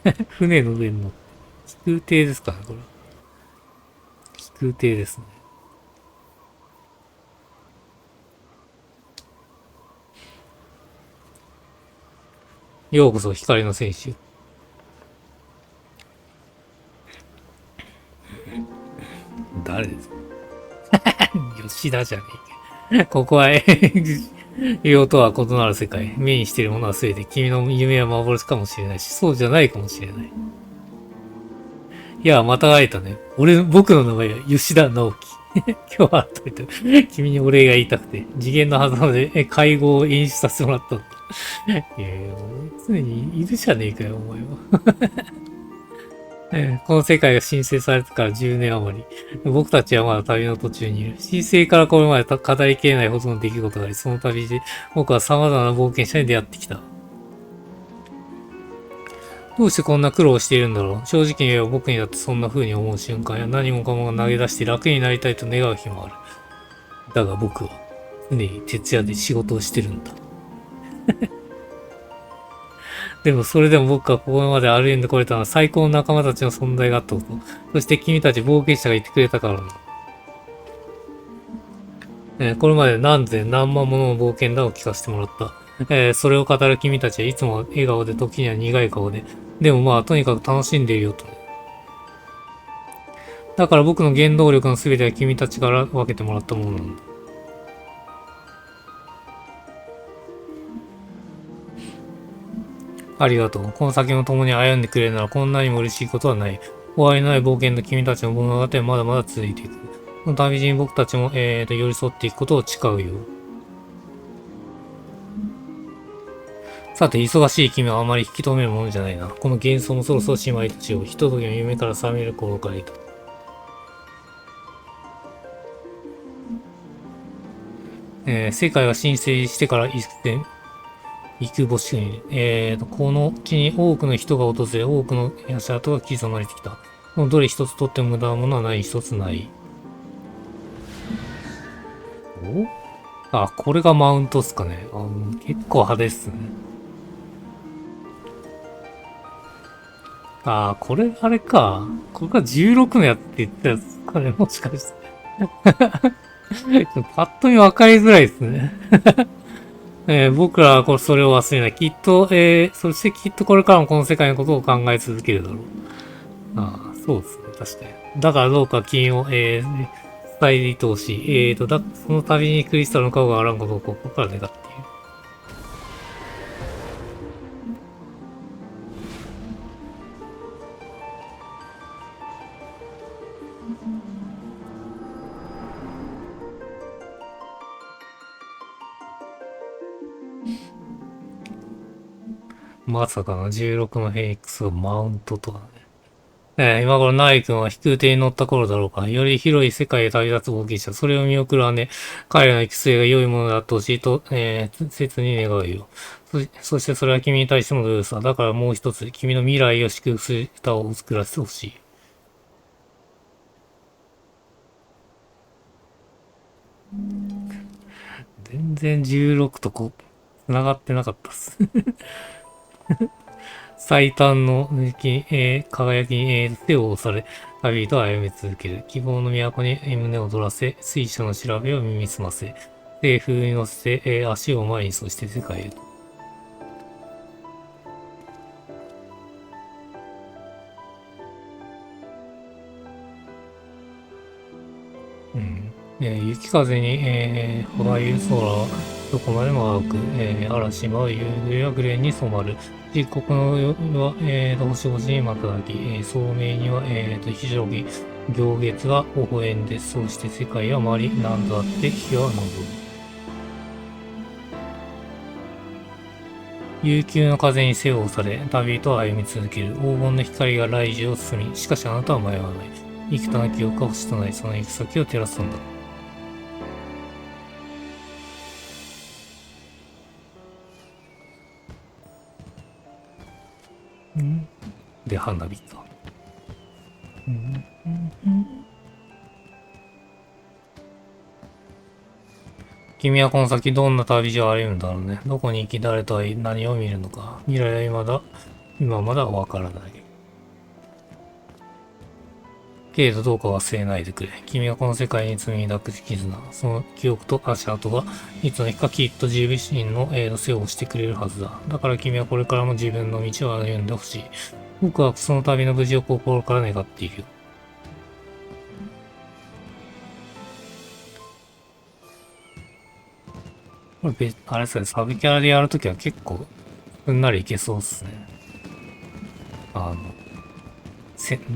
た。船の上に乗って。飛空艇ですかね、これ。飛空艇ですね。ようこそ光の戦士。誰ですか？吉田じゃねえか。ここは、用とは異なる世界。目にしているものは全て君の夢は幻かもしれないし、そうじゃないかもしれない。いや、また会えたね。僕の名前は吉田直樹。今日は改めて、君にお礼が言いたくて、次元の狭間で会合を演出させてもらったんだ。いやいや、常にいるじゃねえかよ、お前は。この世界が申請されてから10年余り。僕たちはまだ旅の途中にいる。申請からこれまで語りきれないほどの出来事があり、その旅で僕は様々な冒険者に出会ってきた。どうしてこんな苦労しているんだろう。正直に言えば僕にだってそんな風に思う瞬間や何もかもが投げ出して楽になりたいと願う日もある。だが僕は常に徹夜で仕事をしてるんだ。でもそれでも僕がここまで歩んでこれたのは最高の仲間たちの存在があったこと。そして君たち冒険者がいてくれたからだ。これまで何千何万もの冒険談を聞かせてもらった。それを語る君たちはいつも笑顔で時には苦い顔で。でもまあとにかく楽しんでいるよと。だから僕の原動力の全ては君たちから分けてもらったものなんだ。ありがとう。この先も共に歩んでくれるならこんなにも嬉しいことはない。終わりのない冒険と君たちの物語はまだまだ続いていく。この旅路に僕たちも、寄り添っていくことを誓うよ。さて、忙しい君はあまり引き止めるものじゃないな。この幻想もそろそろしまいとしよう。ひとときの夢から覚める頃からいた。世界が申請してから幾星に、この地に多くの人が訪れ、多くの足跡が刻まれてきた。このどれ一つとっても無駄なものはない一つない。あ、これがマウントっすかね。結構派手っすね。これあれか。これが16のやつって言ったやつかね、もしかして。パッと見分かりづらいですね。僕らはそれを忘れない。きっと、そしてきっとこれからもこの世界のことを考え続けるだろう。そうですね。確かに。だからどうか君を、伝えてほしい。その度にクリスタルの顔があらんことをここから願っている。まさかの16のフェニックスがマウントとはね。今頃ナイ君は飛空艇に乗った頃だろうか。より広い世界へ旅立つ冒険者。それを見送る姉。彼らの行く末が良いものであってほしいと、切に願うよ。そしてそれは君に対してもどうさ。だからもう一つ、君の未来を祝福する歌を作らせてほしい。全然16と繋がってなかったっす。最短の輝きに、手を押され、旅人は歩み続ける。希望の都に胸を躍らせ、水車の調べを耳すませ、西風に乗せて、足を前に、そして世界へと。うん。雪風に、灰ゆ空はどこまでも青く、嵐舞う夕暮れはグレーに染まる。漆黒の夜は、星々に瞬き、聡明には、非常に行月が微笑んで、そうして世界は回り、何度あって日は昇る。悠久の風に背を押され、旅人は歩み続ける。黄金の光が来樹を進み、しかしあなたは迷わない。幾多の記憶が星となり、その行く先を照らすんだ。んで、花火か。君はこの先どんな旅路を歩むんだろうね。どこに行き、誰とは何を見るのか。未来は今まだわからない。けれどどうか忘れないでくれ。君はこの世界に罪に抱く絆。その記憶と足跡が、いつの日かきっと自身の背を押してくれるはずだ。だから君はこれからも自分の道を歩んでほしい。僕はその旅の無事を心から願っているよ。これあれですね、サブキャラでやるときは結構、すんなりいけそうっすね。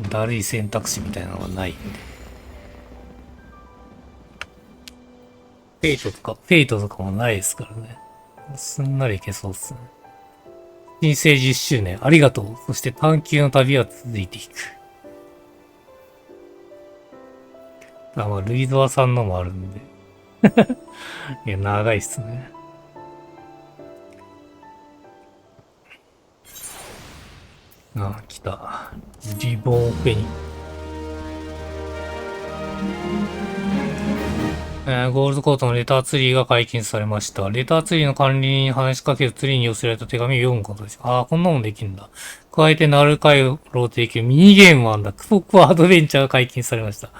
だるい選択肢みたいなのがないんで。フェイトとかもないですからね。すんなりいけそうっすね。人生10周年、ありがとう。そして探求の旅は続いていく。ルイドアさんのもあるんで。いや、長いっすね。来た。リボンフェニ。ゴールドコートのレターツリーが解禁されました。レターツリーの管理人に話しかけるツリーに寄せられた手紙を読むことです。こんなもんできるんだ。加えて、ナル回路を提供、ミニゲームもあんだ。クフォクアドベンチャーが解禁されました。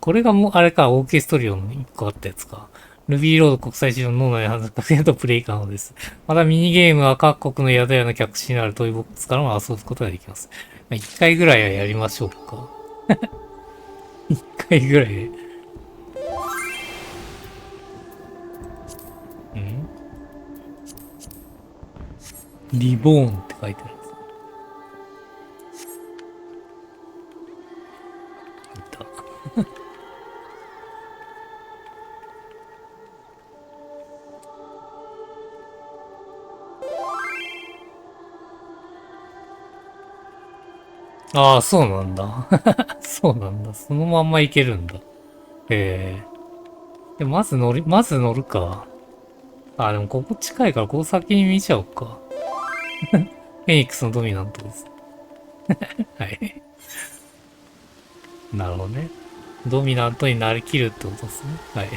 これがもう、あれか、オーケストリオンの1個あったやつか。ルビーロード国際市場の脳内話しかけるとプレイ可能です。また、ミニゲームは各国の宿屋の客室にあるトイボックスからも遊ぶことができます。1回ぐらいはやりましょうか。1回ぐらいで。リボーンって書いてあるんです。いた。そうなんだ。そうなんだ。そのまんまいけるんだ。まず乗るか。でもここ近いから、ここ先に見ちゃおうか。フェニックスのドミナントです。はい。なるほどね。ドミナントになりきるってことですね。はい。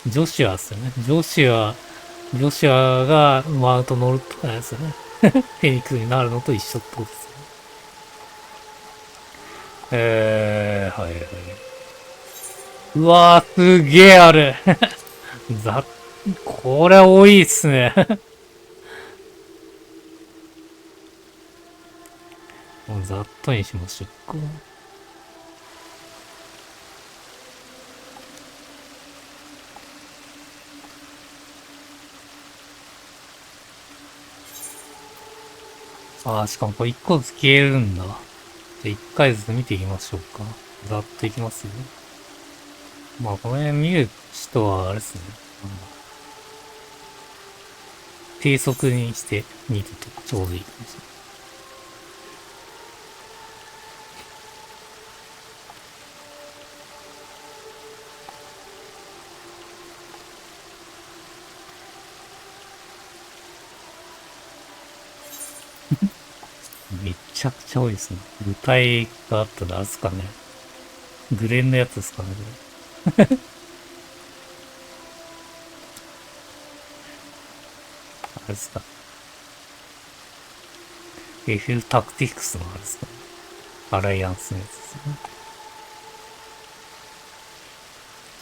ジョシュアですよね。ジョシュアがマウント乗るとかですよね。フェニックスになるのと一緒ってことですね。はいはい。うわー、すげえある。これ多いっすね。もうざっとにしましょうか。しかもこれ一個ずつ消えるんだ。じゃあ一回ずつ見ていきましょうか。ざっといきますよ。この辺見る人はあれですね。低速にして見るとちょうどいいかもしれない。めちゃくちゃ多いですね。舞台があったらあれですかね。グレンのやつですかね、これ。あれですか。FF タクティクスのあれですかね。アライアンスのやつです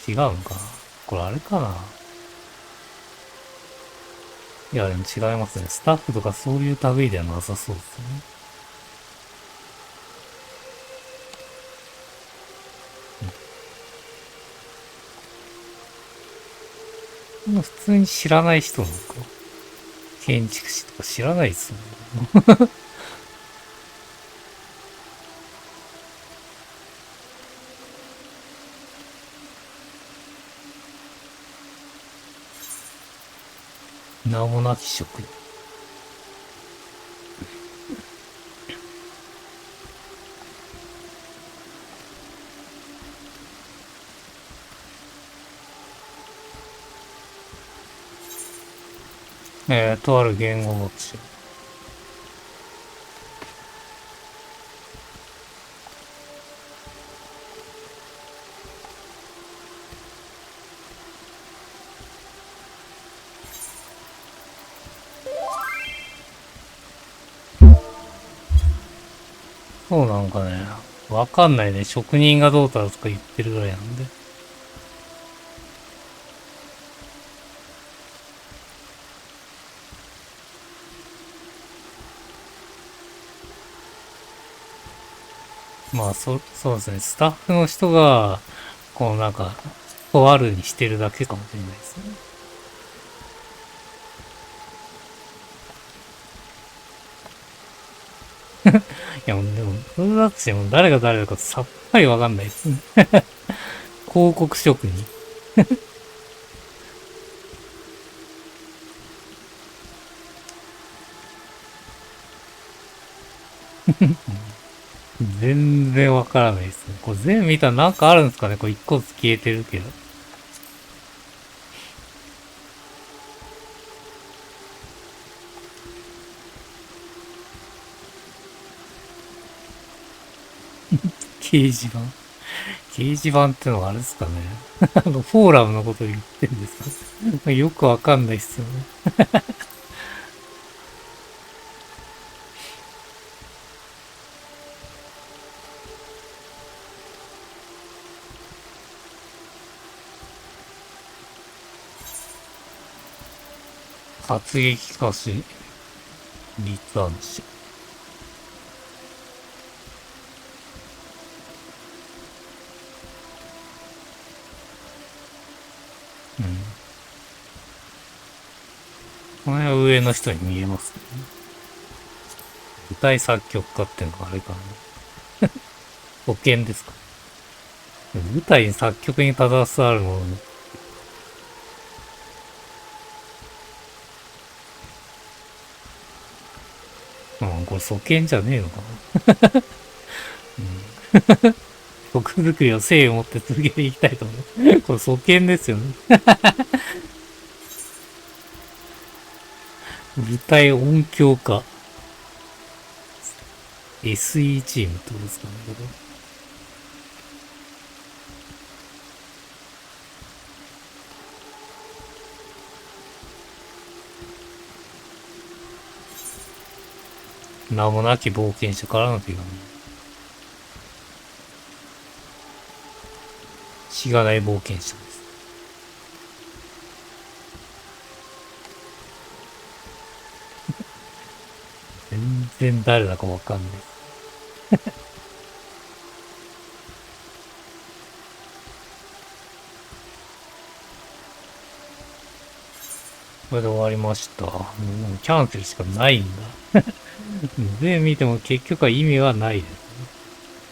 ね。違うのかなこれあれかないや、でも違いますね。スタッフとかそういう類ではなさそうですね。普通に知らない人なのか。建築士とか知らないですよね。名もなき職人。とある言語学習。そうなんかね。わかんないね。職人がどうだとか言ってるぐらいなんで。まあ、そうですね。スタッフの人が、こうなんか、とあるにしてるだけかもしれないですね。いや、でも、それだっても誰が誰だかさっぱりわかんないですね。広告職人。全然わからないですね。これ全部見たらなんかあるんですかね。これ一個ずつ消えてるけど。掲示板掲示板ってのがあるんですかね。フォーラムのこと言ってんですかよくわかんないっすよね。発撃可視、立案し。うん。この辺は上の人に見えますね。舞台作曲家ってのがあれかな。保険ですか。舞台に作曲に携わるもの。うん、これ素見じゃねえのかな。曲作りを誠意を持って続けていきたいと思う。これ素見ですよね。舞台音響家。SE チームってことですかね。名もなき冒険者からの手紙。しがない冒険者です。全然誰だかわかんない。これで終わりました。もうキャンセルしかないんだ。全部見ても結局は意味はない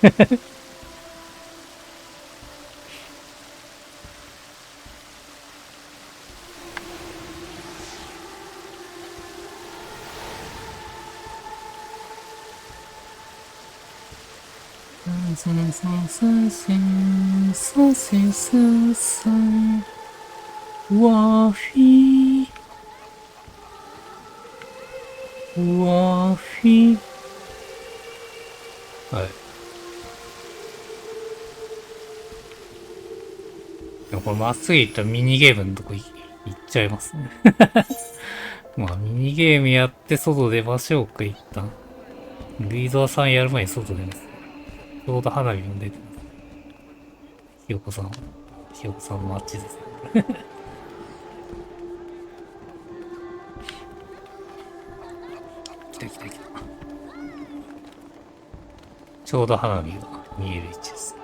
です。ワフィー、ワフィー。はい。でもこれまっすぐ行ったらミニゲームのとこ行っちゃいますね。まあミニゲームやって外出ましょうか、一旦。ルイゾアさんやる前に外出ます。ちょうど花火も出てます。ひよこさんのマッチです。来た来た来た。ちょうど花火が見える位置です。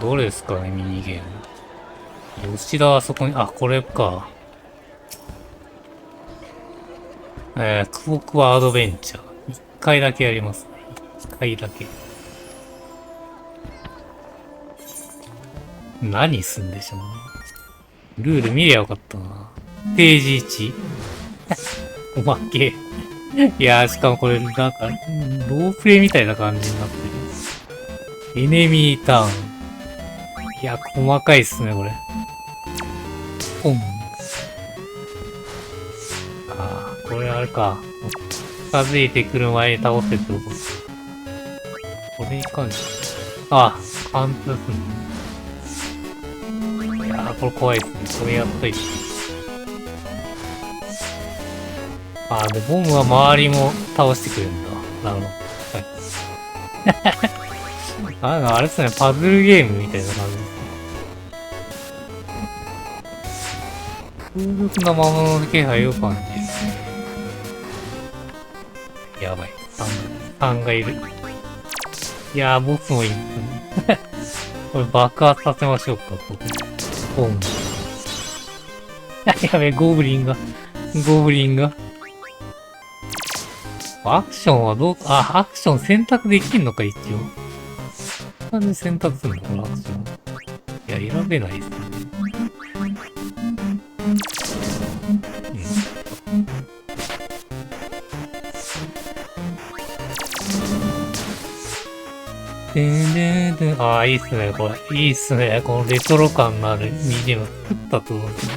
どれですかね、ミニゲーム。吉田はそこに、あ、これか。クォークはアドベンチャー。一回だけやりますね。一回だけ。何すんでしょうね。ルール見りゃよかったな。ページ1。おまけ。いやー、しかもこれ、なんか、ロープレイみたいな感じになってる。エネミーターン。いや、細かいっすね、これ。ポン。あー、これあれか。近づいてくる前に倒せってこと。これに関して。あ、貫通すんだ。いやー、これ怖いっすね。これやっといて。あ、で、ボムは周りも倒してくれるんだ。なるほど。はい。あれですね、パズルゲームみたいな感じですね。強力な魔物の気配を感じる。やばい。3がいる。いやー、ボスもいる。これ爆発させましょうか、ここ。ボン。やべえ、ゴブリンが。アクションはどう、アクション選択できんのか、一応。なんで選択するのこのアクション。いや、選べないですね。ああ、いいっすね、これ。いいっすね。このレトロ感のある BGM 作ったと思うんですね。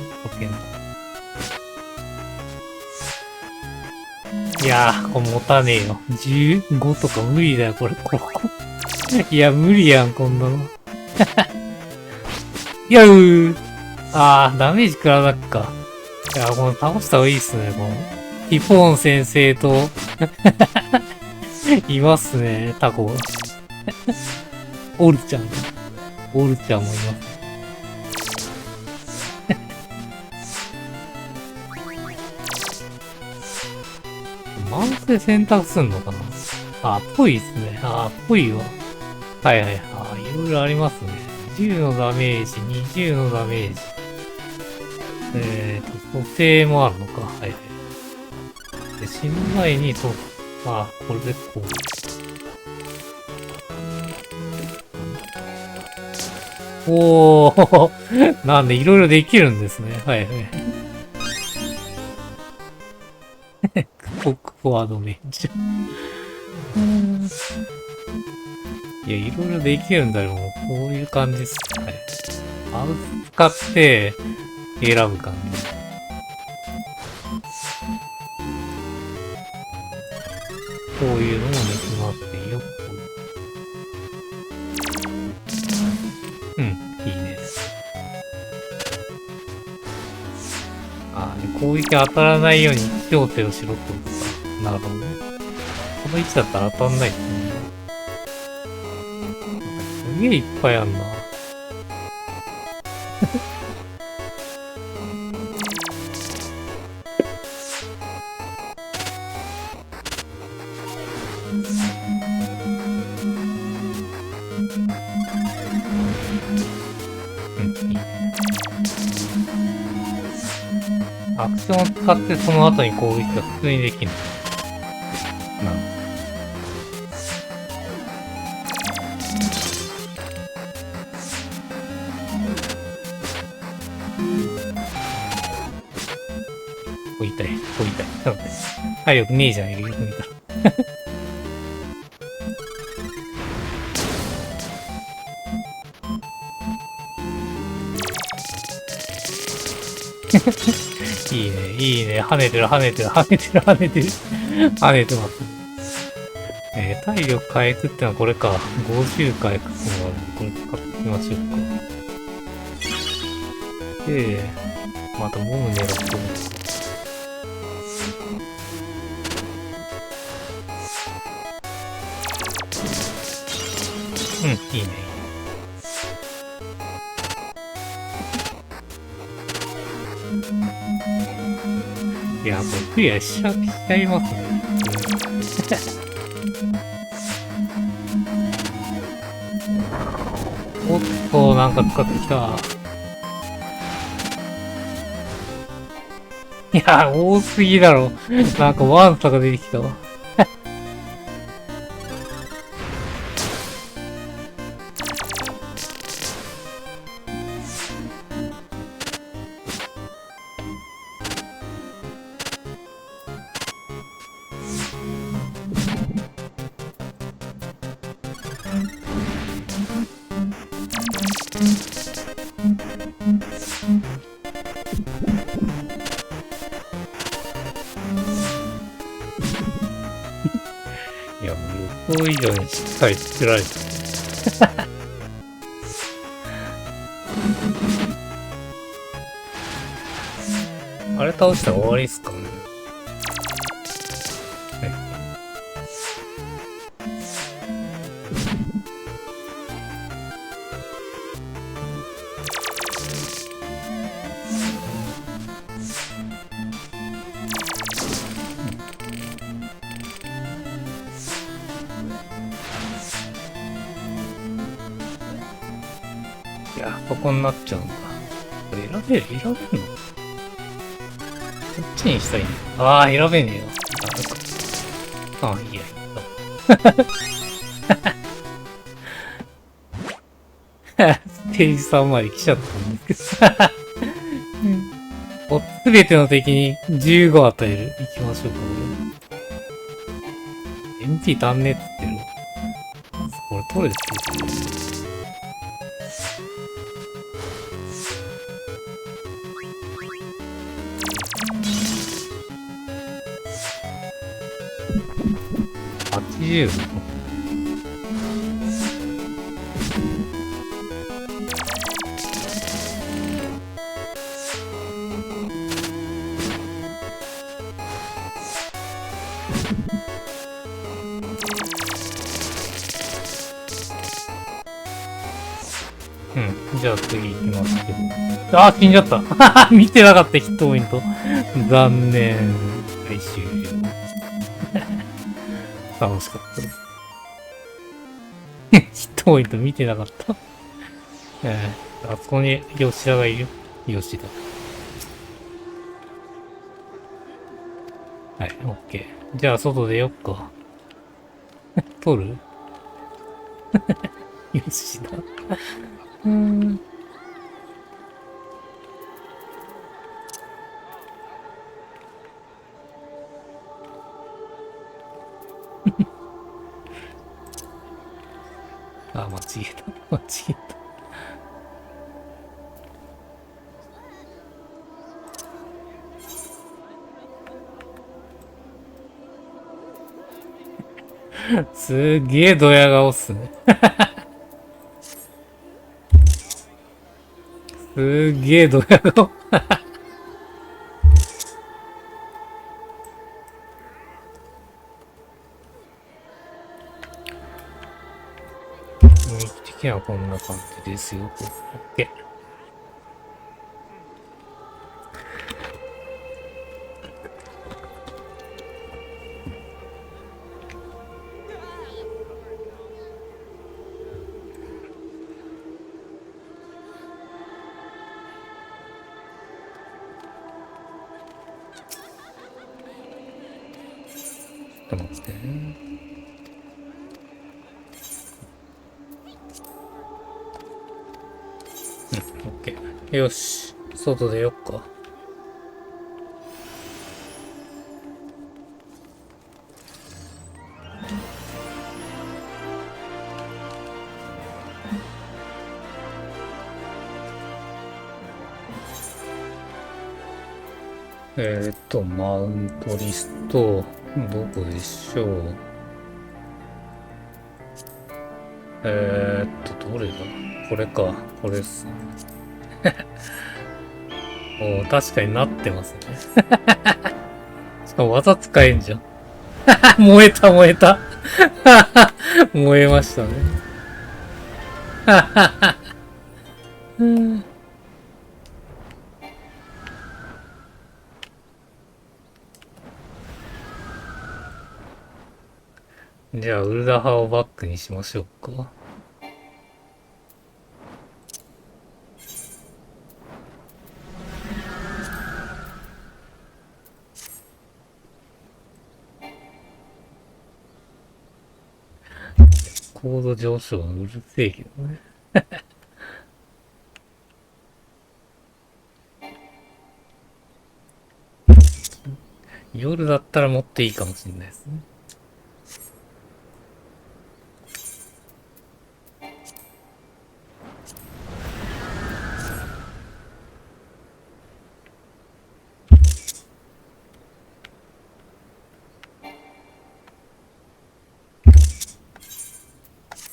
いやー、これ持たねえよ。15とか無理だよ、これ。いや、無理やん、こんなの。いやダメージ食らわなっか。いや、この倒した方がいいっすね、この。ティフォン先生といますね、タコが。オルちゃんもいます。マウスで選択すんのかなぽいっすね。ぽいわ。はい。いろいろありますね。10のダメージ、20のダメージ。蘇生もあるのか。はい。で、死ぬ前に、これでこう。おーなんでいろいろできるんですね。はい。クフォワードメンジ。いや、いろいろできるんだよ。もうこういう感じです。はい。マウス使って選ぶ感じ。こういうのもできますよ。いいね。攻撃当たらないように調整をしろってことか。なるほどね。この位置だったら当たんないですね。すげえいっぱいあんな。アクションを使ってその後に攻撃が普通にできる。なるほど。痛い。体力ねえじゃん、よく見たら。いいね。跳ねてる。跳ねてます。体力回復ってのはこれか。50回復すのがあるんで、これ使ってみましょうか。で、またボム狙ってもいいね。いや、これクリアしちゃいますね。おっと、なんか使ってきた。いや、多すぎだろ。なんかワンサが出てきたわ。想以上にしっかり作られてる。あれ倒したら終わりっすかね。はい。いや、ここになっちゃうんだ。これ選べんの？こっちにしたいんだ。ああ、選べねえよ。ああ、いいや、いいや。ステージ3まで来ちゃったんですけど。すべての敵に15与える。行きましょうか、これ。MP 足んねえって言ってる。これ取れって言ってる。80。うん。じゃあ次行きますけど。あー、死んじゃった。見てなかった、ヒットポイント。残念。はい、終了。楽しかったです。ヒットポイント見てなかった。あそこに吉田がいる。吉田。はい、オッケー。じゃあ外出よっか。取る吉田。あ、間違えた。間違えた。すげえドヤ顔っすね。すげえドヤ顔。雰囲気的にはこんな感じですよ。オッケー。ちょっと待ってね。オッケー。よし。外出よっか。マウントリスト、どこでしょう。どれだ？これか。これっす。おー、確かになってますね。しかも技使えんじゃん。燃えた、燃えた。燃えましたね。じゃあ、ウルダハをバックにしましょうか。高度上昇はうるせえけどね。夜だったらもっといいかもしれないですね。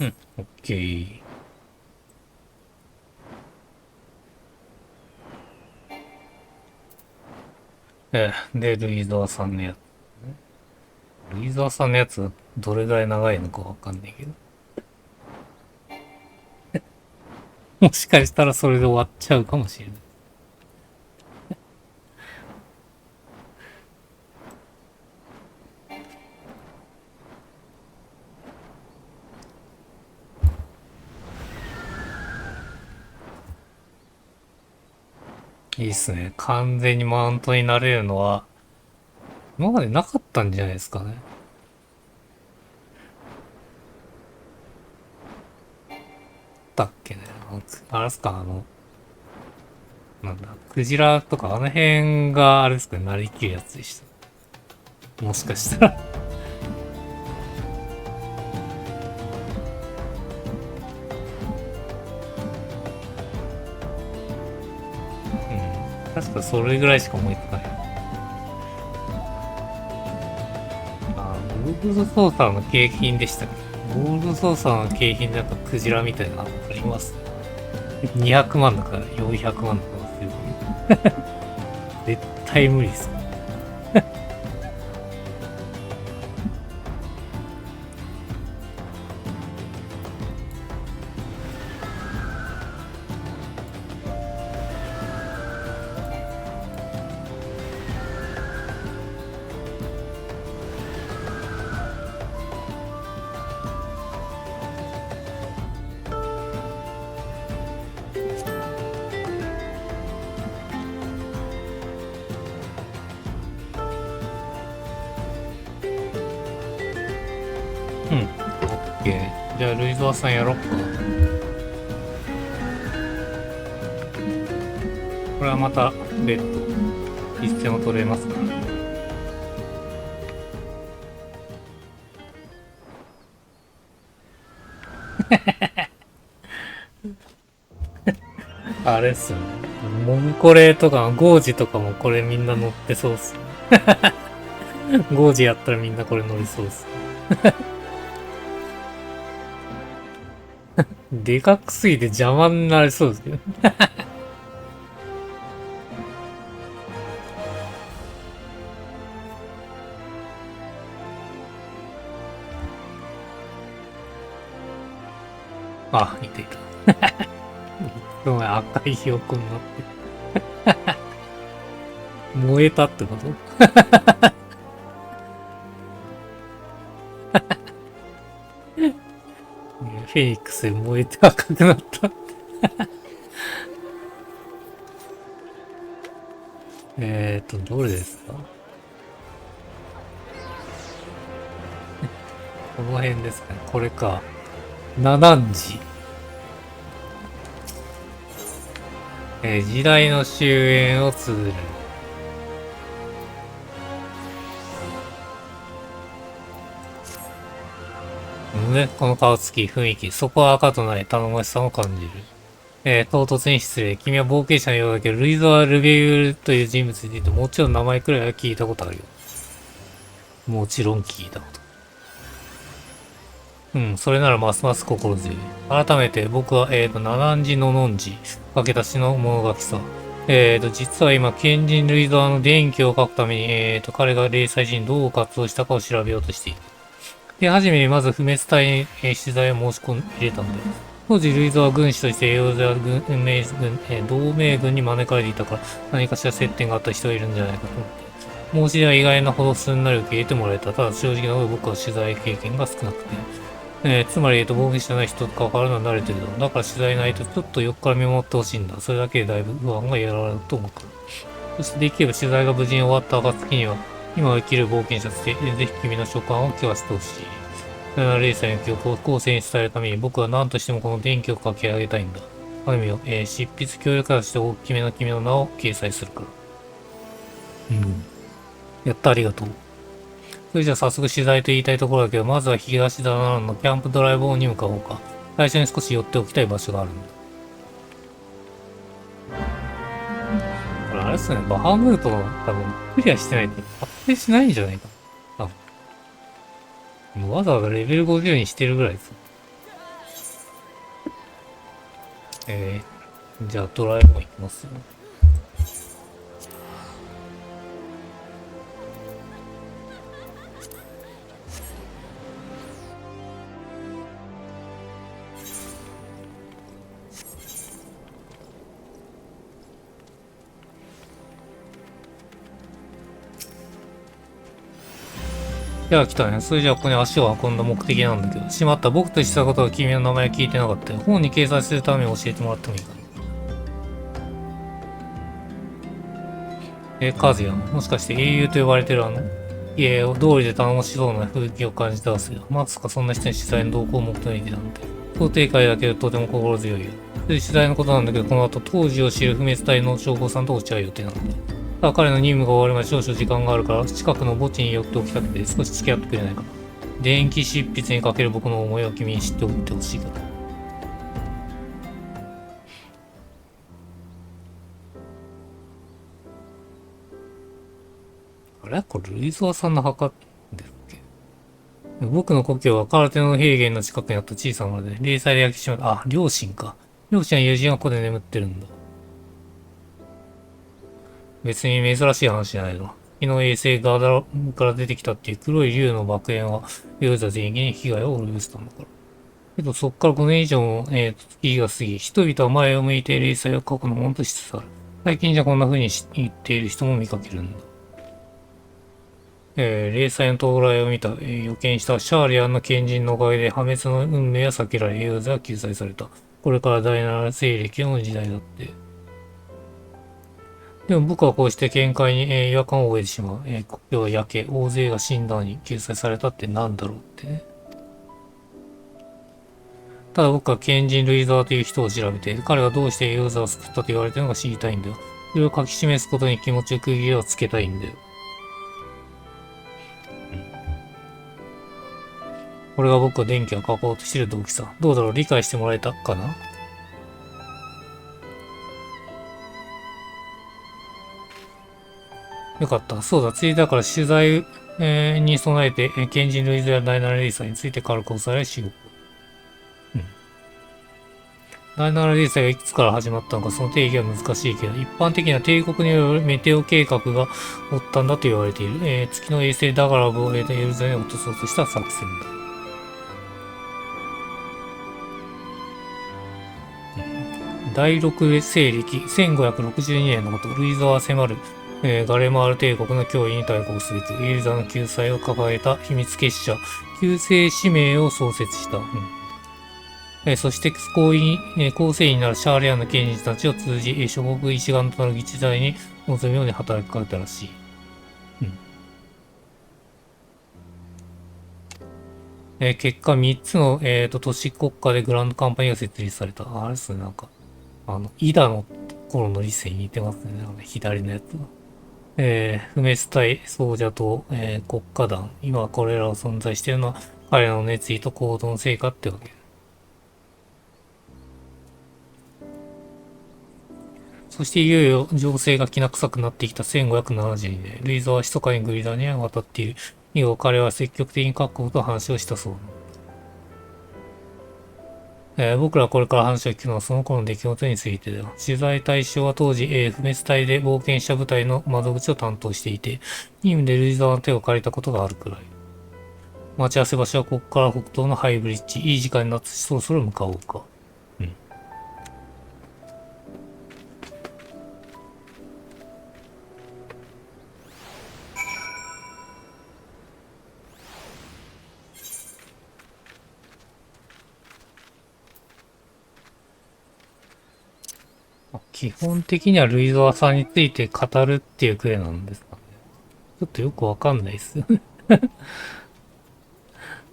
うん、オッケー。で、ルイザーさんのやつ。ルイザーさんのやつ、どれぐらい長いのかわかんないけど。もしかしたらそれで終わっちゃうかもしれない。いいっすね。完全にマウントになれるのは、今までなかったんじゃないですかね。だっけね。あれっすか、なんだ、クジラとかあの辺があれですかね、なりきるやつでした。もしかしたらうん。確かそれぐらいしか思いつかない。あ、ゴールドソーサーの景品でしたっけ？ゴールドソーサーの景品でなんかクジラみたいなのあります。200万だか400万だかする。絶対無理です。うん。オッケー。じゃあ、ルイゾワさんやろっか。これはまた別途一戦を取れますから。あれっすよね。モブコレとか、ゴージとかもこれみんな乗ってそうっす。ゴージやったらみんなこれ乗りそうっす。でかくすぎて邪魔になりそうですけど。あ、いたいた。ごめん、赤いひよこになって。燃えたってこと？フェニックスで燃えて赤くなった。どれですか？この辺ですかね。これか。ナナンジ。時代の終焉を綴る。ね、この顔つき、雰囲気、そこは赤とない頼もしさを感じる。唐突に失礼。君は冒険者のようだけど、ルイゾア・ルベユールという人物についてもちろん名前くらいは聞いたことあるよ。もちろん聞いたこと。うん、それならますます心強い。改めて僕は、ナナンジノノンジ、駆け出しの物書きさ。実は今、賢人ルイザーの電気を書くために、彼が零細時にどう活動したかを調べようとしている。で、はじめにまず不滅隊に、取材を申し込ん入れたんだよ。当時、ルイザーは軍師としてエオゼア軍、同盟軍に招かれていたから、何かしら接点があった人がいるんじゃないかと思って。申し出は意外なほどすんなり受け入れてもらえた。ただ正直なほど僕は取材経験が少なくて。つまり、冒険者ない人と関わるのは慣れてるだろう。だから取材ないとちょっと横から見守ってほしいんだ。それだけでだいぶ不安がやられると思った。そしてできれば取材が無事に終わった暁には、今を生きる冒険者として、ぜひ君の所感を聞かせてほしい。レイサーの記憶を後世に伝えるために僕は何としてもこの電気を書き上げたいんだ。あみよ、執筆協力者として大きめの君の名を掲載するから。うん。やった、ありがとう。それじゃあ早速取材と言いたいところだけど、まずは東ダナのキャンプドライブオンに向かおうか。最初に少し寄っておきたい場所があるんだ。これあれっすね、バハムートの多分クリアしてないと発生しないんじゃないかな。多分。わざわざレベル50にしてるぐらいです。じゃあドラえもんいきますよ。いや、来たね。それじゃあここに足を運んだ目的なんだけど。しまった。僕としたことは君の名前聞いてなかったよ。本に掲載するために教えてもらってもいいかな。カズヤ、もしかして英雄と呼ばれてるいえ、通りで頼もしそうな雰囲気を感じたわせよ。まさかそんな人に取材の動向を求めてなんて。想定会だけどとても心強いよ。で、取材のことなんだけど、この後当時を知る不滅隊の将校さんと落ち合う予定なんだ。ただ彼の任務が終わるまで少々時間があるから、近くの墓地に寄っておきたくて少し付き合ってくれないかな。電気執筆にかける僕の思いを君に知っておいてほしいから。あれこれ、ルイゾアさんの墓ですっけ？僕の故郷は空手の平原の近くにあった小さな村で、零細で焼きしまった。あ、両親か。両親は友人はここで眠ってるんだ。別に珍しい話じゃないの。昨日衛星ガーダから出てきたっていう黒い竜の爆炎は、ユーザー全員に被害を及ぼしたんだから。けどそっから5年以上も、月が過ぎ、人々は前を向いて零細を過去のものとしつつある。最近じゃこんな風に言っている人も見かけるんだ。零細の到来を見た、予見したシャーリアンの賢人のおかげで破滅の運命は避けられ、ユーザーは救済された。これから第7西暦の時代だって。でも僕はこうして見解に、違和感を覚えてしまう。国境は焼け、大勢が死んだのに救済されたってなんだろうってね。ただ僕は賢人ルイザーという人を調べて、彼がどうしてユーザーを救ったと言われてるのか知りたいんだよ。それを書き示すことに気持ちを区切りをつけたいんだよ。これが僕が電気を書こうとしている動機さ。どうだろう、理解してもらえたかな？よかった。そうだ、ついでだから取材、に備えて、賢人類や第7レーサーについて軽くおさらいしよう。うん。第7レーサーがいつから始まったのか、その定義は難しいけど、一般的には帝国によるメテオ計画が発端だと言われている。月の衛星ダガラブをエルザに落とそうとした作戦だ。第6西暦1562年のこと、ルイザは迫る、ガレマール帝国の脅威に対抗すべく、エルザの救済を掲げた秘密結社、救世使命を創設した。そして構成員になるシャーレアンの賢人たちを通じ、諸国一丸となる議事代に臨むように働きかけたらしい。結果3つの、都市国家でグランドカンパニーが設立された。あれですね、なんか、イダの頃の理性に似てますね。左のやつは。不滅隊、総者と、国家団。今これらを存在しているのは彼らの熱意と行動の成果ってわけ。そしていよいよ情勢がきな臭くなってきた1572年、ルイザは密かにグリダに渡っている。以後彼は積極的に各国と話をしたそうだ。僕らこれから話を聞くのはその頃の出来事についてだよ。取材対象は当時、不滅隊で冒険した部隊の窓口を担当していて、任務でルイザーの手を借りたことがあるくらい。待ち合わせ場所はここから北東のハイブリッジ。いい時間になってそろそろ向かおうか。基本的にはルイゾアさんについて語るっていうくらいなんですかね。ちょっとよくわかんないですよね。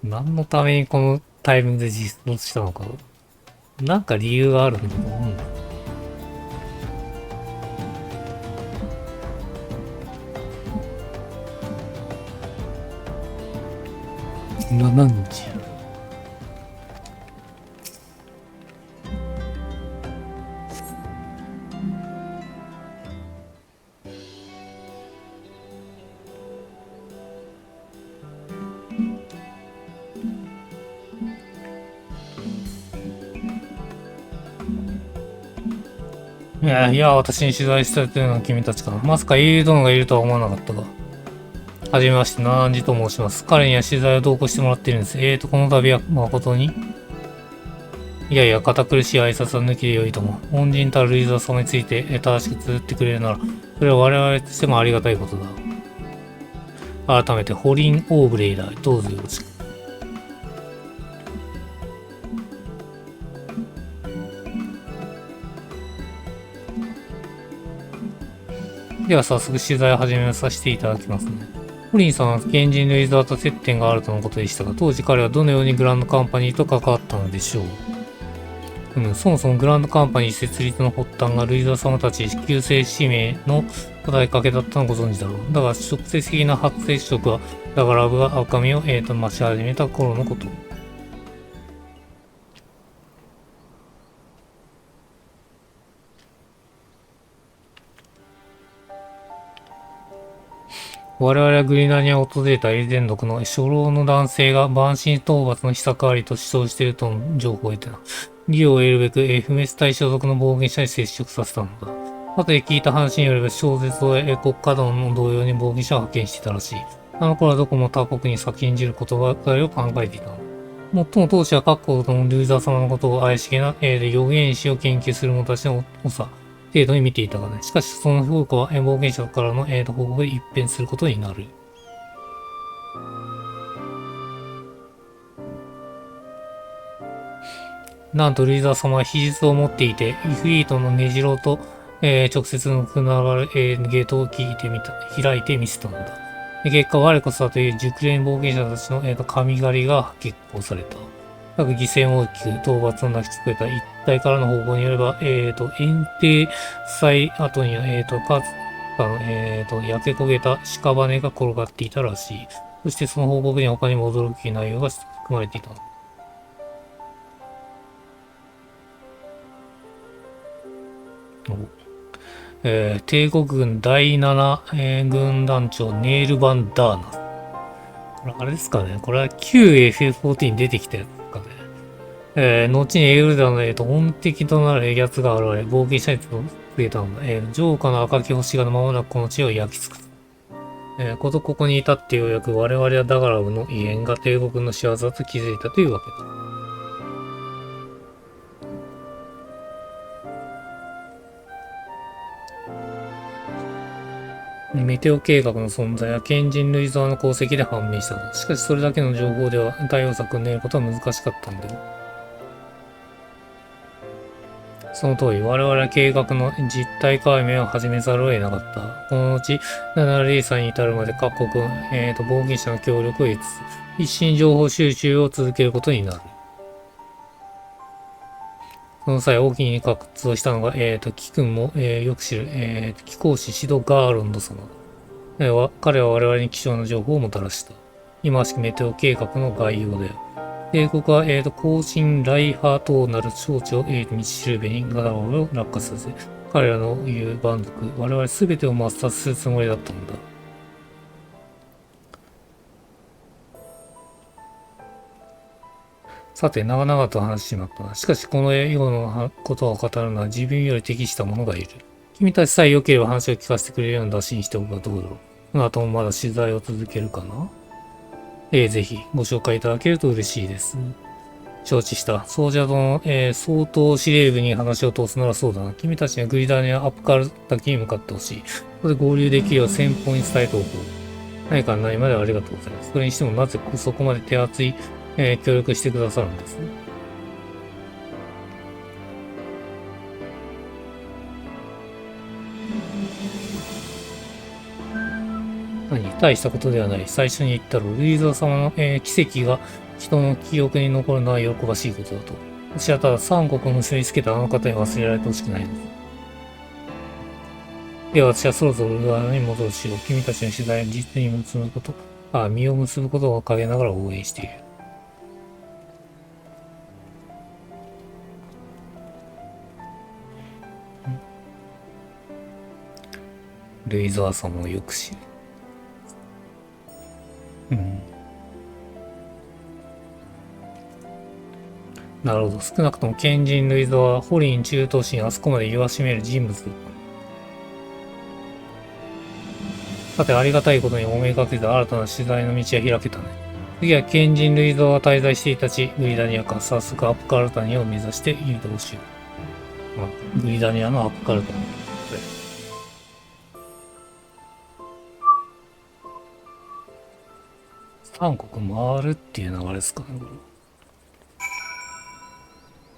何のためにこのタイミングで実装したのか。なんか理由があるんだと思うんだ。何日いや、私に取材したというのは君たちかな。まさかイール殿がいるとは思わなかったが。はじめまして、ナンジと申します。彼には取材を同行してもらっているんです。この度は誠に。いやいや、堅苦しい挨拶は抜きで良いと思う。恩人たるルイザー様について正しく綴ってくれるなら、それは我々としてもありがたいことだ。改めて、ホリン・オーブレイだ。どうぞよろしく。では早速取材を始めさせていただきますね。ホリンさんは現人ルイザーと接点があるとのことでしたが、当時彼はどのようにグランドカンパニーと関わったのでしょう。そもそもグランドカンパニー設立の発端がルイザー様たち旧姓氏名の答えかけだったのをご存知だろう。だが直接的な初接触は、ダガラブが赤身を増し始めた頃のこと。我々はグリナニアを訪れたエリゼン族の初老の男性が万神討伐の秘策ありと主張しているとの情報を得てな。利を得るべくフメス大所属の暴言者に接触させたのだ。後で聞いた話によれば小説を国家団の同様に暴言者を派遣していたらしい。あの頃はどこも他国に先んじる言葉を考えていたの。もっとも当時は各国のルーザー様のことを怪しげな預言師を研究する者たちの長程度に見ていたがね。しかしその評価は暴言者からの報告で一変することになる。なんとルイザー様は秘術を持っていて、イフリートの根城と、直接のつながる、ゲートを開いてみせたのだ。結果、我こそはという熟練冒険者たちの、神狩りが決行された。各犠牲も大きく、討伐を泣きつくれた一体からの報告によれば、遠征祭後には、かつかの、焼け焦げた屍が転がっていたらしい。そしてその報告には他にも驚き内容が含まれていたの。帝国軍第7、軍団長ネイル・バン・ダーナ。これあれですかね。これは旧 FF14 に出てきたやつですかね。後にエウルダの、本敵となる奴が現れ、冒険者に告げたのだ。浄化の赤き星が間もなくこの地を焼き尽くす。ここに至ってようやく我々はダガラブの異変が帝国の仕業と気づいたというわけだ。メテオ計画の存在は賢人類沢の功績で判明したと。しかしそれだけの情報では対応策を練ることは難しかったんだよ。その通り、我々は計画の実態解明を始めざるを得なかった。この後、7レーサーに至るまで各国、冒険者の協力を得つつ、一心情報収集を続けることになる。その際、大きに活動したのが、貴君も、よく知る、貴公子シド・ガーロンド様だ。彼は我々に貴重な情報をもたらした。今しくメテオ計画の概要だよ。帝国は、後進ライハートなる招致を、道しるべにガダローを落下させ、彼らの言う蛮族、我々すべてを抹殺するつもりだったんだ。さて、長々と話しまったな。しかし、このようなことを語るのは自分より適した者がいる。君たちさえ良ければ話を聞かせてくれるような打診しておくがどうだろう。この後もまだ取材を続けるかな。ぜひご紹介いただけると嬉しいです。承知した。そうじゃ殿、相当司令部に話を通すならそうだな。君たちにはグリダーニアアップカル滝に向かってほしい。ここで合流できるよう先方に伝えておこう。何から何までありがとうございます。それにしてもなぜそこまで手厚い、協力してくださるんですね。大したことではない。最初に言ったろう。ルイザー様の、奇跡が人の記憶に残るのは喜ばしいことだと。私はただ三国を結びつけたあの方に忘れられてほしくないのです。では私はそろそろ裏に戻るしよう。君たちの取材を実に結ぶこと、実を結ぶことを陰ながら応援している。ルイザー様をよく知る。なるほど。少なくとも賢人類座は、ホリン中等神あそこまで言わしめる人物。さて、ありがたいことにおめかけた新たな取材の道が開けたね。次は賢人類座が滞在していた地、グリダニアか、早速アップカルタニアを目指して移動しよう。まあ、グリダニアのアップカルタニア。韓国回るっていう流れですかね、こ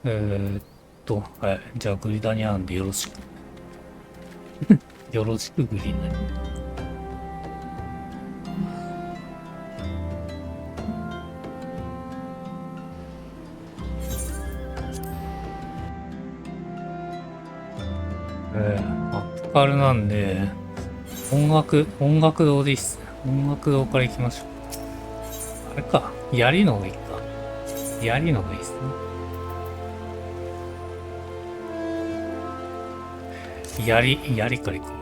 れ。はい。じゃあ、グリダニアなんでよろしく。よろしく、グリダニア。アップカルなんで、音楽堂でいいっすね。音楽堂から行きましょう。あれか、槍の方がいいか。槍の方がいいっすね。槍から行く。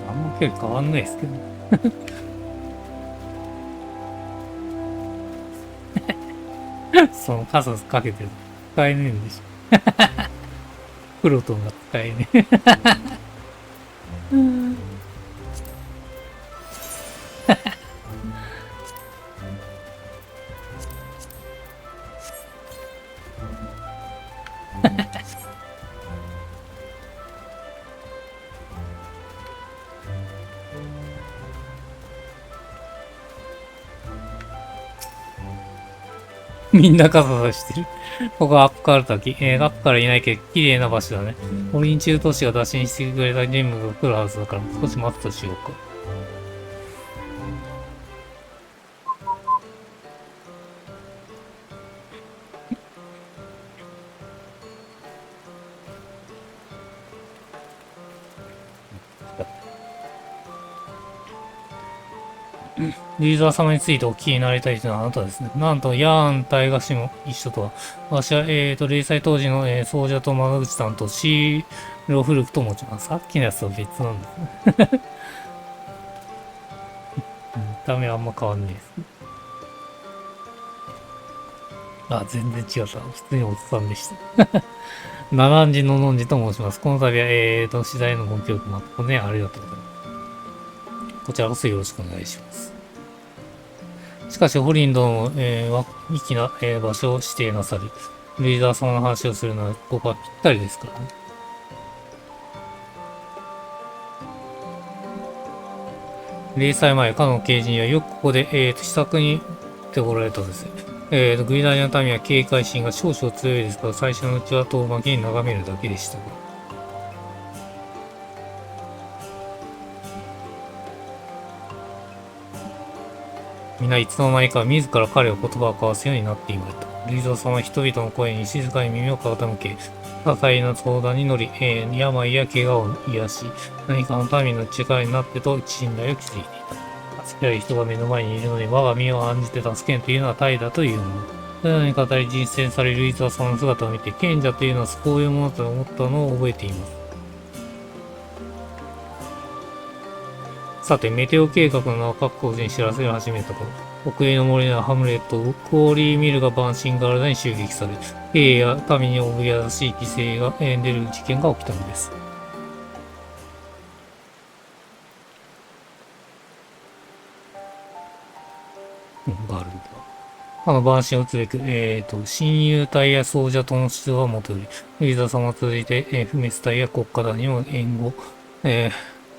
あんま距離変わんないですけど。そのカサスかけてる。使えねえんでしょ。プロトンが使えねえ。みんなカササしてる。ここはアップカルタキ。アップからいないけど、綺麗な場所だね。オリン中都市が打診してくれた任務が来るはずだから、少し待つとしようか。リーザー様についてお聞きになりたいというのはあなたですね。なんと、ヤーン大河氏も一緒とは。私は、零細当時の、奏者と窓口さんとシーロフルクと申します。さっきのやつとは別なんですね。見た目はあんま変わんないですね。あ、全然違った。普通におっさんでした。ナナンジののんじと申します。この度は、次第のご協力誠ね、ありがとうございます。こちらこそよろしくお願いします。しかし、ホリンドンも、粋な、場所を指定なさる。リーダー様の話をするのは、ここはぴったりですからね。0歳前、かの刑事にはよくここで、試作に来ておられたんですね。グリダニの民は警戒心が少々強いですから、最初のうちは遠巻きに眺めるだけでしたが。皆いつの間にか自ら彼を言葉を交わすようになっていました。リーザー様は人々の声に静かに耳を傾け、些細な相談に乗り、病や怪我を癒し、何かの民の力になってと信頼を築いていた。助けられる人が目の前にいるのに我が身を案じて助けんというのは大だというもの。そのように語り実践されるリーザー様の姿を見て、賢者というのはこういうものと思ったのを覚えています。さて、メテオ計画の名を各国に知らせ始めた頃、奥への森のハムレット、クオーリーミルがバンシンガルダに襲撃され、兵や民に怯えやしい犠牲が出る事件が起きたのです。バルダ。バンシンを打つべく、親友隊や奏者との出動はもとより、リーザー様を通じて、不滅隊や国家団にも援護、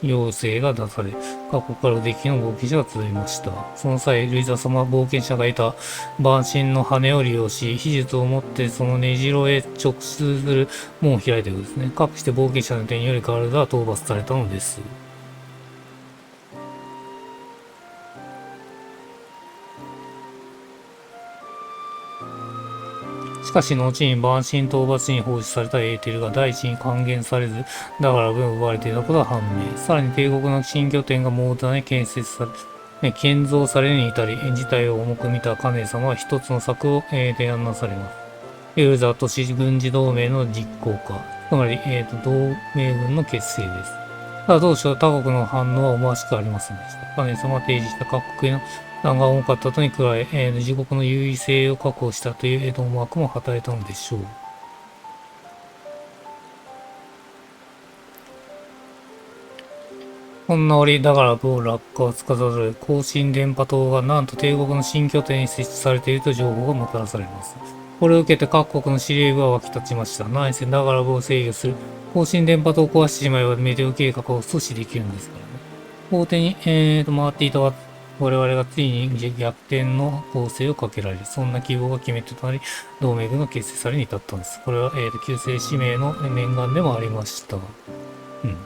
要請が出され、各国から敵の冒険者が続きました。その際、ルイザ様は冒険者がいた万神の羽を利用し、秘術を持ってその根城へ直出する門を開いたようですね。かくして冒険者の手によりガルダは討伐されたのです。しかし、後に万神討伐に放出されたエーテルが大地に還元されず、だから分奪われていたことが判明。さらに帝国の新拠点がモーターに建設され、建造されるに至り、事態を重く見たカネ様は一つの策を、提案なされます。ユーザー都市軍事同盟の実行化。つまり、同盟軍の結成です。ただ当初他国の反応は思わしくありませんでした。カネ様が提示した各国への弾が多かったとに加え、自国の優位性を確保したという思惑も働いたのでしょう。こんな折、だから某落下を司る更新電波塔がなんと帝国の新拠点に設置されているという情報がもたらされます。これを受けて各国の司令部は沸き立ちました。何せだから某を制御する更新電波塔を壊してしまえばメテオ計画を阻止できるんですからね。法廷に、回っていた我々がついに逆転の攻勢をかけられる。そんな希望が決め手となり、同盟軍が結成されに至ったんです。これは、旧姓使命の念願でもありました。うん。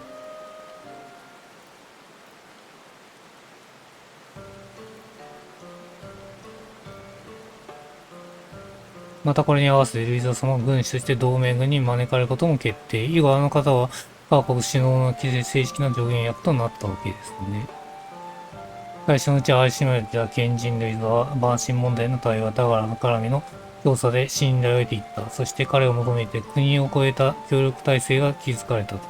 またこれに合わせてルイザ様は軍師として同盟軍に招かれることも決定。以後あの方は各国首脳の正式な助言役となったわけですね。最初のうち愛しまれていた賢人ルイザは万神問題の対話だからの絡みの調査で信頼を得ていった。そして彼を求めて国を超えた協力体制が築かれたと。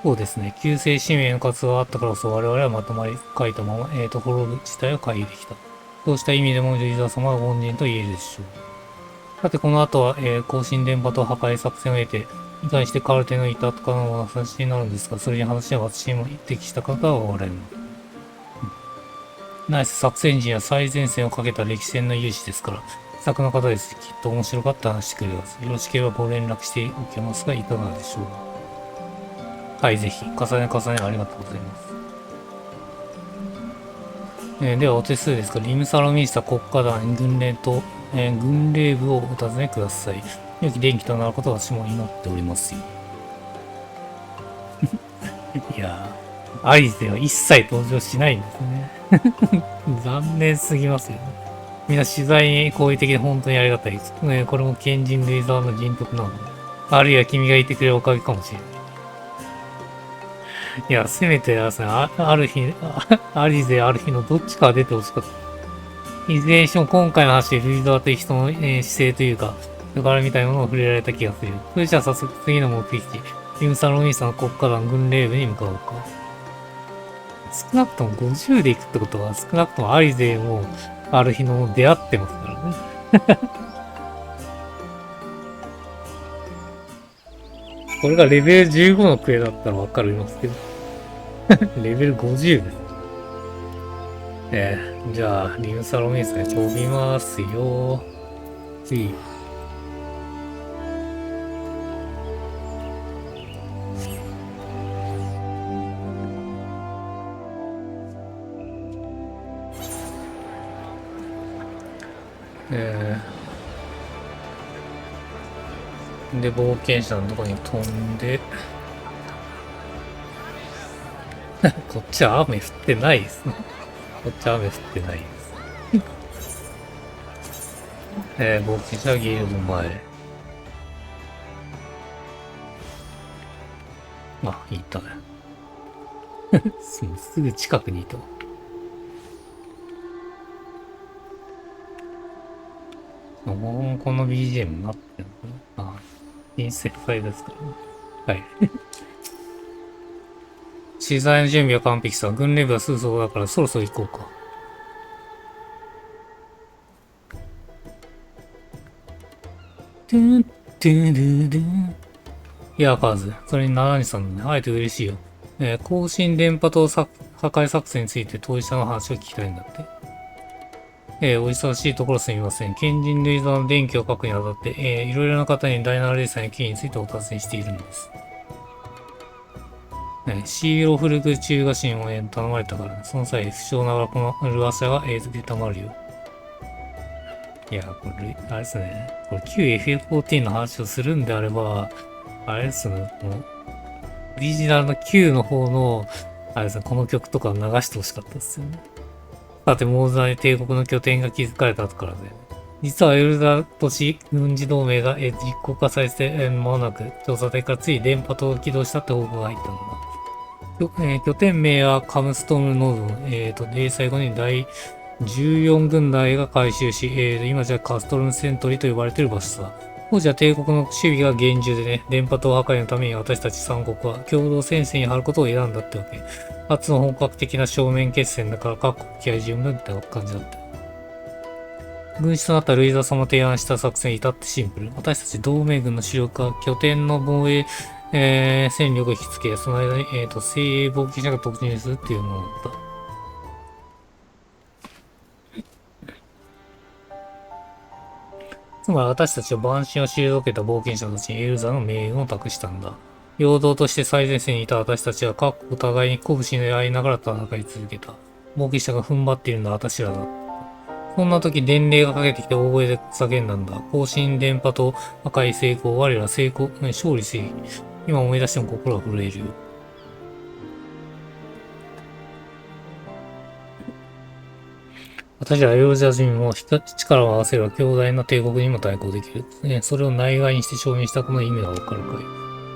そうですね。旧姓使命の活動があったからこそ我々はまとまり書いたまま、滅ぶ事態を回避できた。そうした意味でもルイザ様は凡人と言えるでしょう。さて、この後は、更新電波と破壊作戦を得て、に対してカルテのいたとかの話になるんですが、それに話は私にも適した方はおられるの。ナイス作戦時には最前線をかけた歴戦の勇士ですから、気さくな方です。きっと面白かった話してくれます。よろしければご連絡しておきますが、いかがでしょう。はい、ぜひ。重ねありがとうございます。ではお手数ですが、リムサロミースタ国家団軍令と、軍令部をお尋ねください。良き電気となることを私も祈っておりますよ。いやー、アリゼは一切登場しないんですね。残念すぎますよね。みんな取材に好意的で本当にありがたいです。これも賢人レイザーの人徳なので、あるいは君がいてくれるおかげかもしれない。いや、せめてですね、ある日、アリゼ、ある日のどっちかが出てほしかった。いずれにしても今回の話でルイザーという人の、姿勢というか、だからみたいなものを触れられた気がする。それじゃあ早速次の目的地、リムサロミーさんの国家団軍令部に向かおうか。少なくとも50で行くってことは、少なくともアリゼもある日の出会ってますからね。これがレベル15のクエだったらわかりますけど。レベル50です。じゃあ、リムサロメイさんに飛びますよ。次。で、冒険者のとこに飛んで、こっちは雨降ってないですね。こっちは雨降ってないです。冒険者ギルド前。あ、いたね。すぐ近くにいた。この BGM になってるのかな。新世界ですからね。はい。資材の準備は完璧さ。軍令部はすぐそこだからそろそろ行こうか。トゥントゥルルン。いや、カーズ。それに七西さんのね、会えて嬉しいよ。更新電波塔破壊作戦について当事者の話を聞きたいんだって。お忙しいところすみません。賢人類座の電気を書くにあたって、いろいろな方に第7レーサーの経緯についてお尋ねしているのです。シーロフルグ中華神を、頼まれたから、ね、その際、不詳ながらこの噂が、出たまるよ。いや、これ、あれですね。これ QFF14 の話をするんであれば、あれですね、この、オリジナルの Q の方の、あれですね、この曲とかを流してほしかったですよね。さて、モーザに帝国の拠点が築かれた後からね。実はエルダ都市軍事同盟が実行化されて間もなく、調査隊からつい電波塔を起動したって報告が入ったんだ。拠点名はカムストームノードン、零細後に第14軍隊が改修し、今じゃカストルムセントリーと呼ばれている場所さ。当時は帝国の守備が厳重でね、電波塔破壊のために私たち三国は共同戦線に張ることを選んだってわけ。初の本格的な正面決戦だから各国気合十分って感じだった。軍師となったルイザ様提案した作戦に至ってシンプル。私たち同盟軍の主力は拠点の防衛、戦力を引き付け、その間に、精鋭冒険者が特進するっていうものだった。つまり私たちは万神を退けた冒険者たちにエルザの命運を託したんだ。陽動として最前線にいた私たちは各国互いに拳で合いながら戦い続けた。冒険者が踏ん張っているのは私らだ。そんな時伝令がかけてきて大声で叫んだんだ。更新電波と破壊成功、我ら成功、勝利せい。今思い出しても心が震えるよ。私らエロジャ人も力を合わせれば強大な帝国にも対抗できる。それを内外にして証明したこの意味がわかるかい。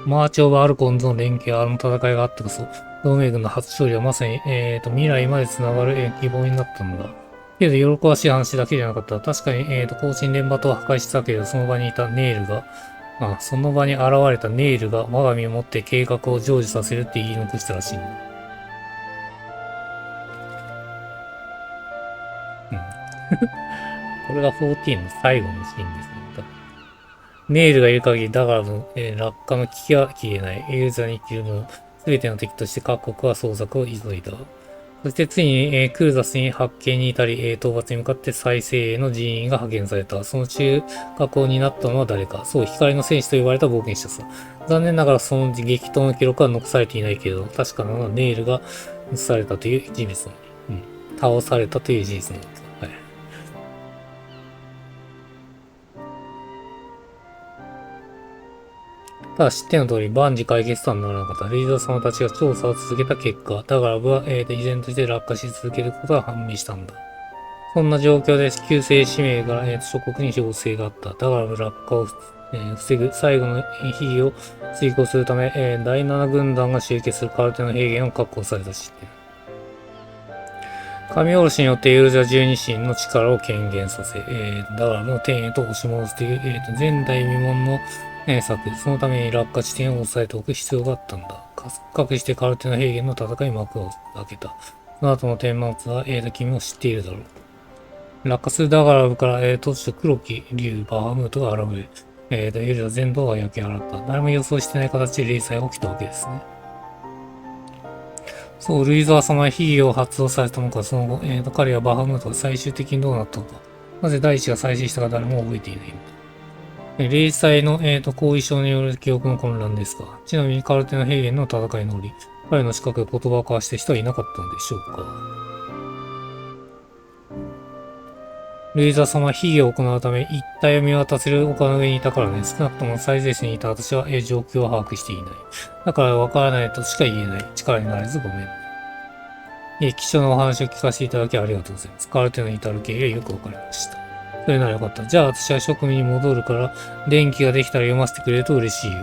マーチオブアルコンズの連携、あの戦いがあってこそ、同盟軍の初勝利はまさに、未来まで繋がる、希望になったんだ。けど、喜ばしい話だけじゃなかった。確かに、更新電波塔を破壊したけど、その場にいたネイルが、その場に現れたネイルが我が身をもって計画を成就させるって言い残したらしい。これが14の最後のシーンですね。ネイルがいる限り、だからの、落下の危機は消えない。エルザに生きるの全ての敵として各国は捜索を急いだ。そしてついに、クルザスに発見に至り、討伐に向かって再生への人員が派遣された。その中核を担ったのは誰か。そう、光の戦士と呼ばれた冒険者さ。残念ながらその激闘の記録は残されていないけど、確かなのはネイルが倒されたという事実の、倒されたという事実の。はい。ただ知っての通り、万事解決とはならなかった。レイザー様たちが調査を続けた結果、ダガラブは、依然として落下し続けることが判明したんだ。そんな状況で、救世使命から、諸国に要請があった。ダガラブ落下を、防ぐ最後の秘技を遂行するため、第7軍団が集結するカルテの平原を確保されたし、神おろしによってエルザ十二神の力を権限させ、ダガラブの天へと押し戻すという、前代未聞の策。そのために落下地点を押さえておく必要があったんだ。かくしてカルテの平原の戦い幕を開けた。その後の顛末は、君も知っているだろう。落下するダガラブから、突如黒き竜バハムートが現れ、エルザ全土が焼き払った。誰も予想してない形で霊災が起きたわけですね。そう、ルイザー様は秘技を発動されたのか、その後、彼やバハムートが最終的にどうなったのか。なぜ第一が再生したか誰も覚えていないんだ。霊災の、後遺症による記憶の混乱ですが、ちなみにカルテの平原の戦いの折、彼の近くで言葉を交わした人はいなかったのでしょうか。ルイザー様は秘技を行うため、一体を見渡せる丘の上にいたからね、少なくとも最前線にいた私は、状況を把握していない。だからわからないとしか言えない。力になれずごめん。貴重なお話を聞かせていただきありがとうございます。カルテの至る経緯がよくわかりました。それならよかった。じゃあ私は職務に戻るから、電気ができたら読ませてくれると嬉しいよ。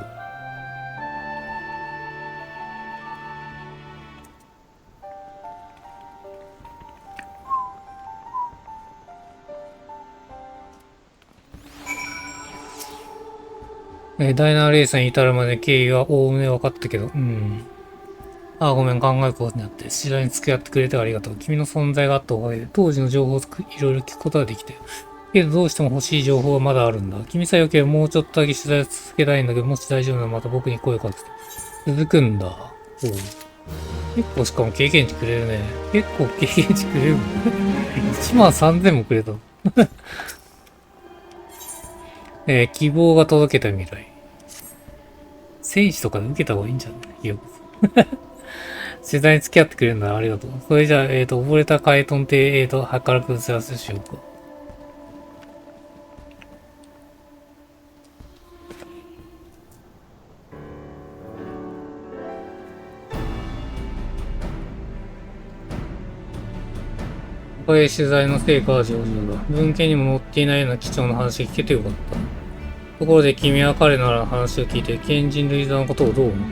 第7レースに至るまで経緯はおおむね分かったけど、ごめん、考えることになって、次第に付き合ってくれてありがとう。君の存在があったおかげで、当時の情報をいろいろ聞くことができたよ。けどどうしても欲しい情報はまだあるんだ。君さえよければもうちょっとだけ取材を続けたいんだけど、もし大丈夫ならまた僕に声をかけて。続くんだ。結構しかも経験値くれるね。結構経験値くれる。13000もくれた。希望が届けた未来。戦士とかで受けた方がいいんじゃないよ。取材に付き合ってくれるならありがとう。それじゃあ、溺れたカエトンって働く打ち合わせしようか。これ取材の成果は上々だ。文献にも載っていないような貴重な話が聞けてよかった。ところで君は彼ならの話を聞いて、賢人ルイザーのことをどう思っ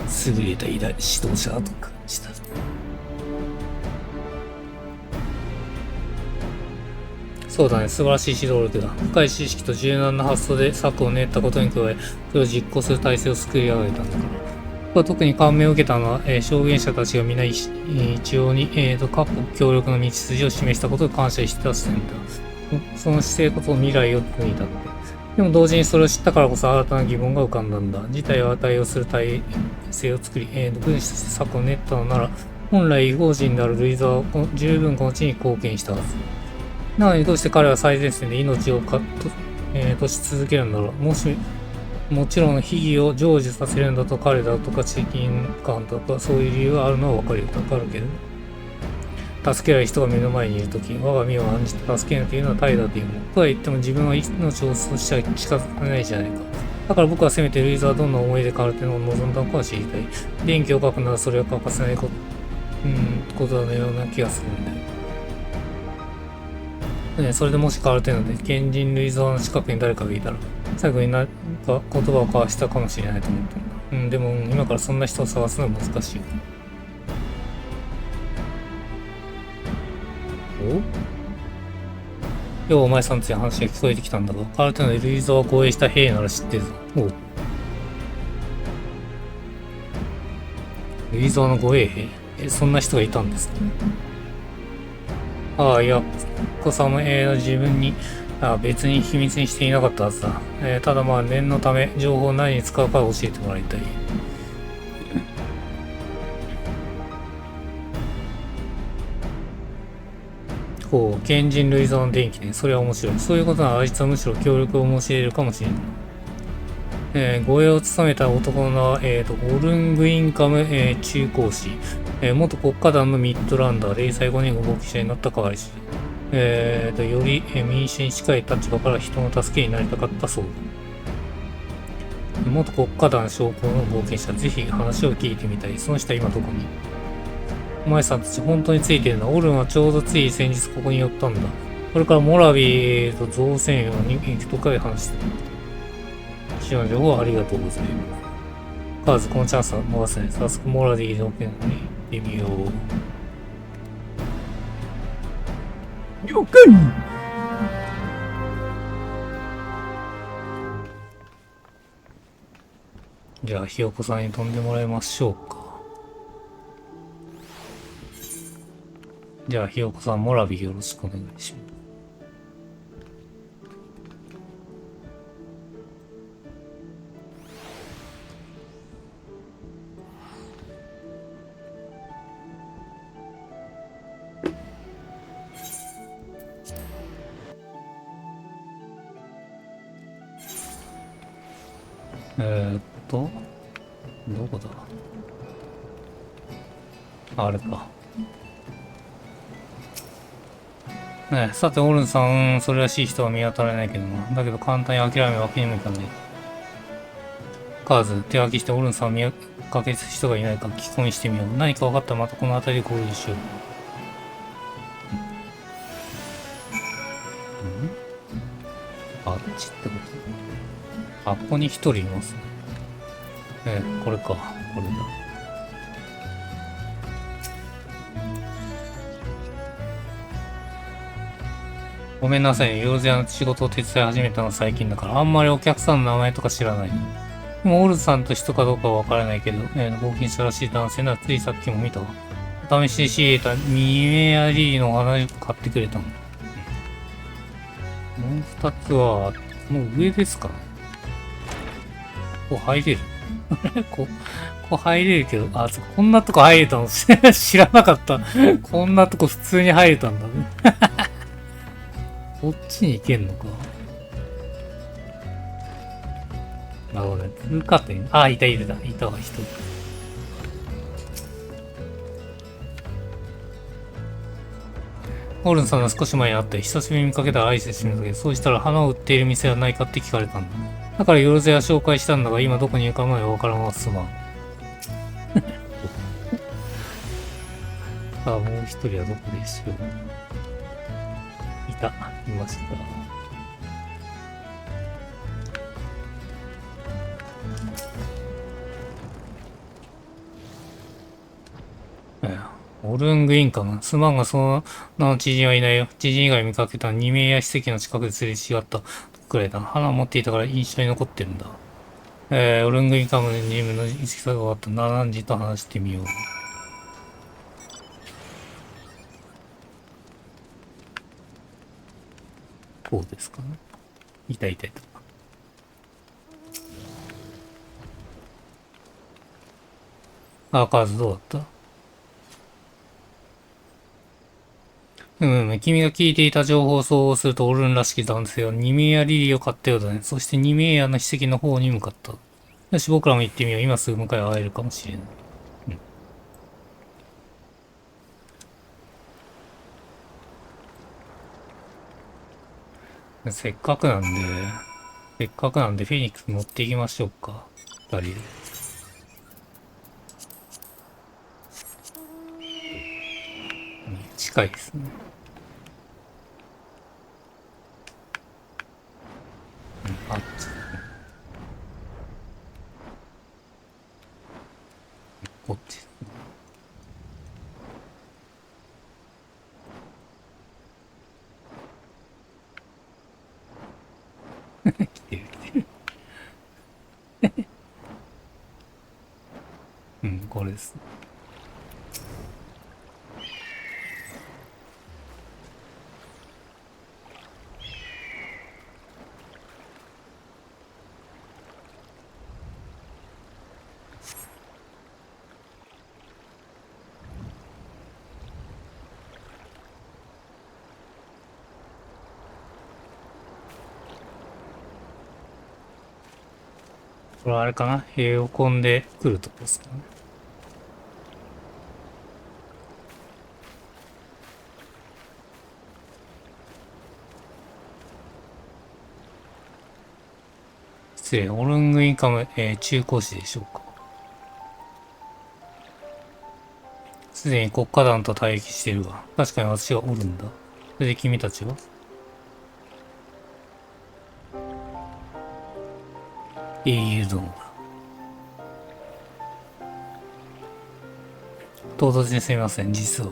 た？優れた偉大指導者だと感じた。そうだね、素晴らしい指導力だ。深い知識と柔軟な発想で策を練ったことに加え、それを実行する体制を作り上げたんだから。特に感銘を受けたのは、証言者たちが皆一様に、各国協力の道筋を示したことを感謝してた点だ。その姿勢こそ未来を国だって。でも同時にそれを知ったからこそ新たな疑問が浮かんだんだ。事態を対応する体制を作り、軍師として策を練ったのなら、本来異邦人であるルイザーは十分この地に貢献したはず。なのにどうして彼は最前線で命をとし続けるんだろう。もちろん秘技を成就させるんだと彼だとか責任感とかそういう理由があるのはわかるけど、助けられる人が目の前にいるとき、我が身を案じて助けるというのは怠惰というもの。とは言っても自分は命をそうしちゃ近づかないじゃないか。だから僕はせめてルイザーはどんな思いでカルテノを望んだのかを知りたい。電気を書くならそれは欠かせないことのような気がするんだよ。それでもしカルテノで賢人ルイザーの近くに誰かがいたら、最後に何か言葉を交わしたかもしれないと思ったんだ。でも今からそんな人を探すのは難しいよ。お前さんつい話が聞こえてきたんだが、カルテノでルイザーを護衛した兵なら知ってるぞ。ルイザーの護衛兵？そんな人がいたんですか？いや、子様自分に別に秘密にしていなかったはずだ。ただ念のため情報を何に使うか教えてもらいたい。賢人類像の電気ね。それは面白い。そういうことならあいつはむしろ協力を申し入れるかもしれない。護衛を務めた男の名は、オルングインカム、中高士。元国家団のミッドランダー、0歳5年後牧者になった代わりし。より、民主に近い立場から人の助けになりたかったそうだ。元国家団将校の冒険者、ぜひ話を聞いてみたい。その人は今どこに？お前さんたち本当についてるな。オルンはちょうどつい先日ここに寄ったんだ。これからモラビと造船用に行くとかで話してる。資料の情報ありがとうございます。カーズ、このチャンスは逃せない。早速モラビーの件に行ってみよう。了解！じゃあ、ひよこさんに飛んでもらいましょうか。じゃあ、ひよこさん、モラビよろしくお願いします。どこだ？あれか。さて、オルンさん、それらしい人は見当たらないけどな。だけど、簡単に諦めるわけにもいかない。カーズ、手分けしてオルンさんを見かける人がいないか聞き込みしてみよう。何か分かったらまたこの辺りで合流しよう。あっちってこと？あっこに一人いますね。これか。これだ。ごめんなさい。ヨーゼアの仕事を手伝い始めたのは最近だから、あんまりお客さんの名前とか知らない。でも、オルさんと人かどうかはわからないけど、冒険者らしい男性ならついさっきも見たわ。お試しで仕入れたミメアリーの花を買ってくれたの。もう二つは、もう上ですか？ここ入れるここ入れるけど、こんなとこ入れたの知らなかった。こんなとこ普通に入れたんだね。こっちに行けんのか。なるほどね。通過点。いたわ、人。オルンさんが少し前に会って、久しぶりに見かけたら挨拶してみたけど、そうしたら花を売っている店はないかって聞かれたんだ。だからヨルゼア紹介したんだが、今どこにいるかまでわからんわすまん。もう一人はどこでしょう。いました。オオルングインカム。すまんがその名の知人はいないよ。知人以外見かけた2名や史跡の近くですれ違ったくらいだ。花を持っていたから印象に残ってるんだ。オルングインカムの任務の一時が終わった。何時と話してみよう。こうですかね。いたいたいた。カズどうだった？君が聞いていた情報を総合するとオルンらしき男性はニメアリリーを買ったようだね。そしてニメアの史跡の方に向かった。よし、僕らも行ってみよう。今すぐ向かい会えるかもしれない。せっかくなんでフェニックス乗っていきましょうか。二人で。近いですね。あっち。こっち。来てる。これです。これあれかな？エアコンで来るとこですかね。失礼、オルングインカム、中古市でしょうか。すでに国家団と退役しているが、確かに私がおるんだ。それで君たちは英雄殿だ。唐突にすみません、実は。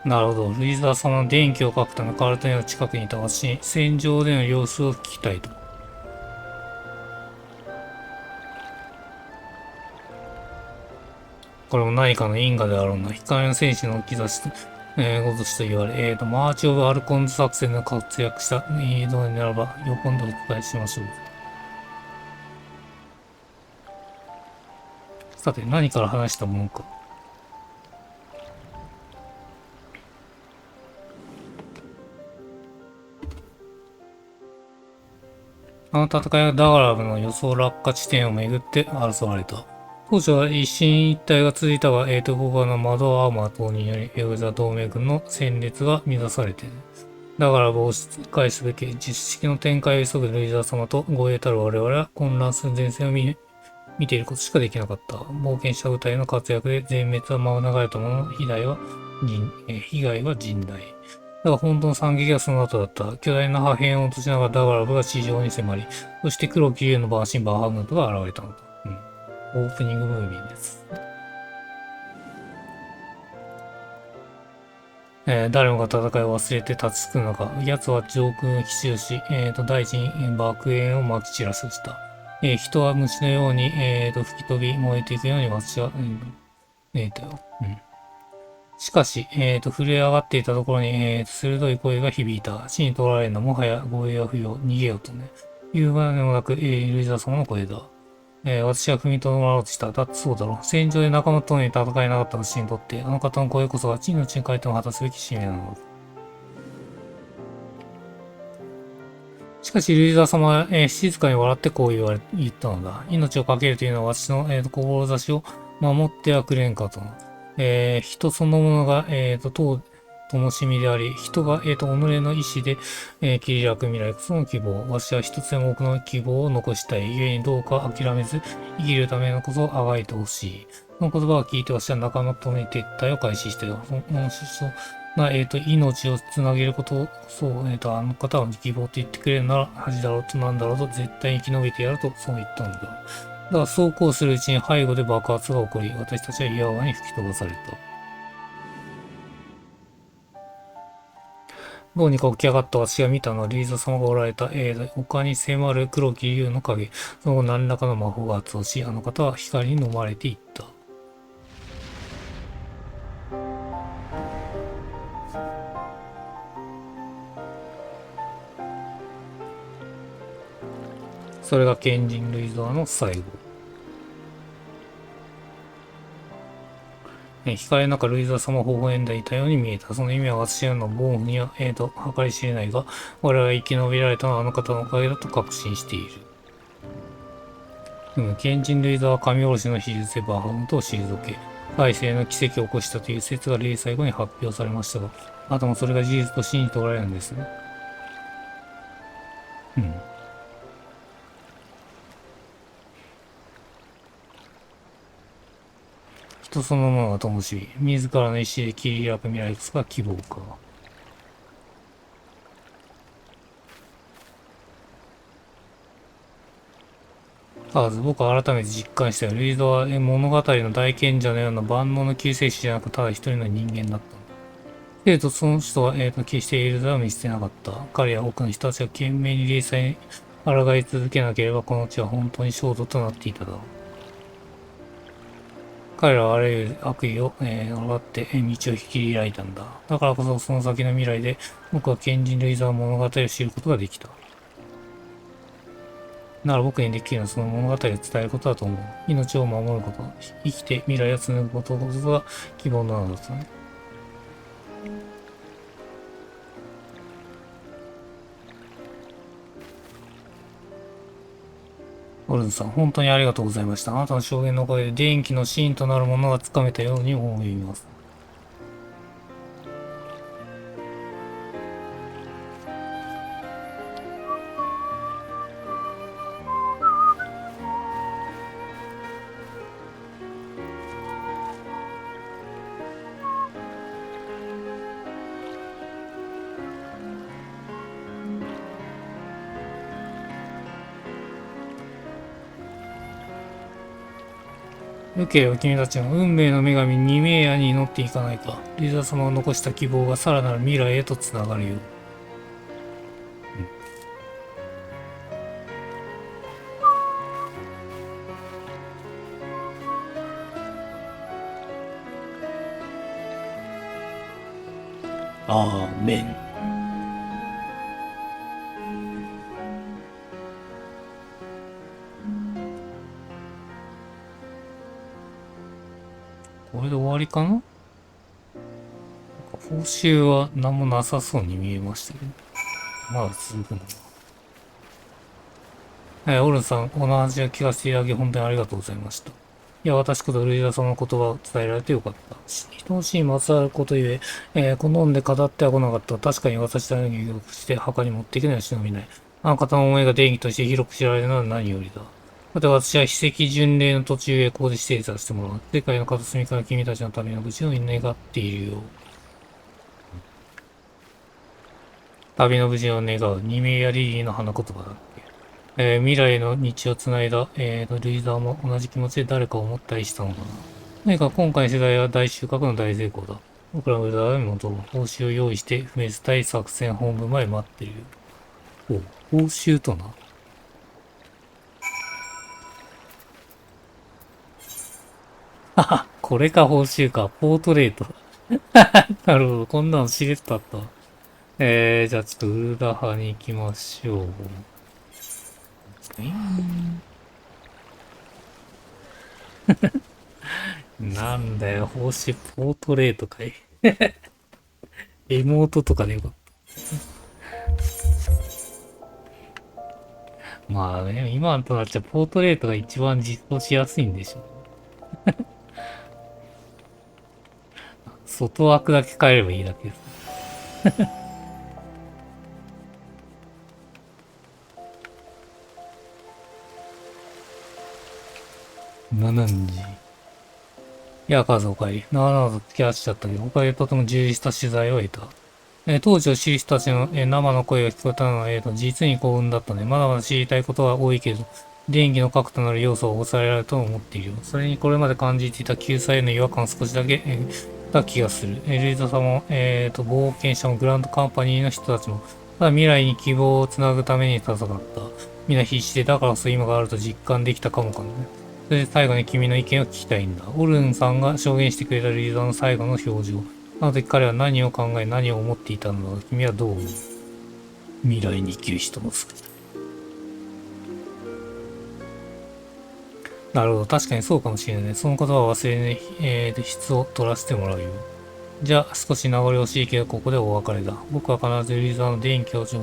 なるほど。ルイザー様の電気をかくためカルトネの近くにいた私に戦場での様子を聞きたいと。これも何かの因果であろうな。光の戦士の兆しと、ごとしと言われ、マーチオブアルコンズ作戦で活躍した、どうにならば、喜んでお伝えしましょう。さて、何から話したものか。あの戦いはダガラブの予想落下地点をめぐって争われた。当初は一進一退が続いたが、後方の窓アーマー等により、エウザ同盟軍の戦列が乱されている。だから押し返すべき実式の展開を急ぐルイザー様と護衛たる我々は混乱する前線を見ていることしかできなかった。冒険した部隊の活躍で全滅は間を流れたものの、被害は甚大。だが本当の惨劇はその後だった。巨大な破片を落としながらダガラブが地上に迫り、そして黒き竜のバーシンバーハムナトが現れたのだ。オープニングムービーです。誰もが戦いを忘れて立ちつく中、奴は上空を奇襲し、大地に爆炎を撒き散らした。人は虫のように、吹き飛び燃えていくように私は、見えたよ。しかし、震え上がっていたところに、鋭い声が響いた。死に取られるのもはや護衛は不要、逃げようとね。言うまでもなく、ルイザー様の声だ。私は踏みとどまろうとした。だってそうだろう。戦場で仲間とのに戦えなかった私にとって、あの方の声こそが命に変えても果たすべき使命なのだ。しかし、ルイザー様は、静かに笑ってこう言ったのだ。命を懸けるというのは私の、志を守ってはくれんかと。人そのものが、灯しみであり、人が、己の意志で、切り開く未来こその希望。わしは一つでも多くの希望を残したい。故にどうか諦めず、生きるためのこそあがいてほしい。その言葉を聞いて私は仲間と共に撤退を開始したよ。命をつなげることを、あの方は希望と言ってくれるなら、恥だろうとなんだろうと絶対に生き延びてやるとそう言ったのだ。だからそうこうするうちに背後で爆発が起こり、私たちは岩場に吹き飛ばされた。どうにか起き上がった私が見たのは、リーザ様がおられた、丘に迫る黒き竜の影。その後何らかの魔法が発動し、あの方は光に飲まれていった。それが賢人類ザーの最後。光の中、ルイザー様は微笑んでいたように見えた。その意味は私のボーンには、計り知れないが、我々が生き延びられたのはあの方のおかげだと確信している。賢人ルイザーは神殺しの秘術でバハムトを退け、大生の奇跡を起こしたという説が0歳後に発表されましたが、あともそれが事実と信じておられるんですね。人そのものが灯火、自らの意志で切り開く未来こそが希望か。僕は改めて実感したよ。ルイドは物語の大賢者のような万能の救世主じゃなく、ただ一人の人間だった。その人は、決してエルザを見捨てなかった。彼や多くの人たちが懸命に霊祭に抗い続けなければ、この地は本当に焦土となっていただろう。彼らはあらゆる悪意を、呪って道を引き開いたんだ。だからこそその先の未来で僕は賢人ルイザー物語を知ることができた。なら僕にできるのはその物語を伝えることだと思う。命を守ること、生きて未来を紡ぐことこそが希望なのだとね。オルズさん、本当にありがとうございました。あなたの証言のおかげで電気の真となるものがつかめたように思います。よければ君たちの運命の女神ニメイヤに祈っていかないか。リザ様が残した希望がさらなる未来へとつながるよ。アーメン。これで終わりかな？報酬は何もなさそうに見えましたけど。まだ続くのか。オルンさん、この話を聞かせていただき本当にありがとうございました。いや、私こそルイダさんの言葉を伝えられてよかった。人の死にまつわることゆえ、好んで語ってはこなかった。確かに私だけに記録して墓に持っていくのは忍びない。あの方の思いが電気として広く知られるのは何よりだ。さて私は秘跡巡礼の途中へここで指定させてもらう。世界の片隅から君たちの旅の無事を願っているよ。旅の無事を願う。二名やリリーの花言葉だっけ。未来の道をつないだ、ルイザーも同じ気持ちで誰かを思ったりしたのかな。何か今回の世代は大収穫の大成功だ。僕らの裏側に戻る。報酬を用意して不滅隊作戦本部まで待ってるよ。報酬とな。これか報酬か。ポートレート。なるほど。こんなの知れてたった。じゃあちょっとウルダ派に行きましょう。なんだよ、報酬ポートレートかい。妹とかでよかった。まあね、今となっちゃポートレートが一番実装しやすいんでしょ。外枠だけ変えればいいだけです。7時。いや、カズお帰り。長々と付き合わせちゃったけど、おかげでとても充実した取材を得た。当時を知る人たちの、生の声が聞こえたのは、実に幸運だったね。まだまだ知りたいことは多いけど、電気の核となる要素を抑えられると思っているよ。それにこれまで感じていた救済への違和感を少しだけ、た気がする。ルイザさんも、冒険者もグランドカンパニーの人たちも、ただ未来に希望をつなぐために戦った。みんな必死で、だからこそ今があると実感できたかもかね。それで最後に君の意見を聞きたいんだ。オルンさんが証言してくれたルイザの最後の表情。あの時彼は何を考え、何を思っていたのだ。君はどう思う？未来に生きる人の姿。なるほど。確かにそうかもしれない。その言葉を忘れない、質を取らせてもらうよ。じゃあ、少し名残惜しいけど、ここでお別れだ。僕は必ずルイザーの電気をし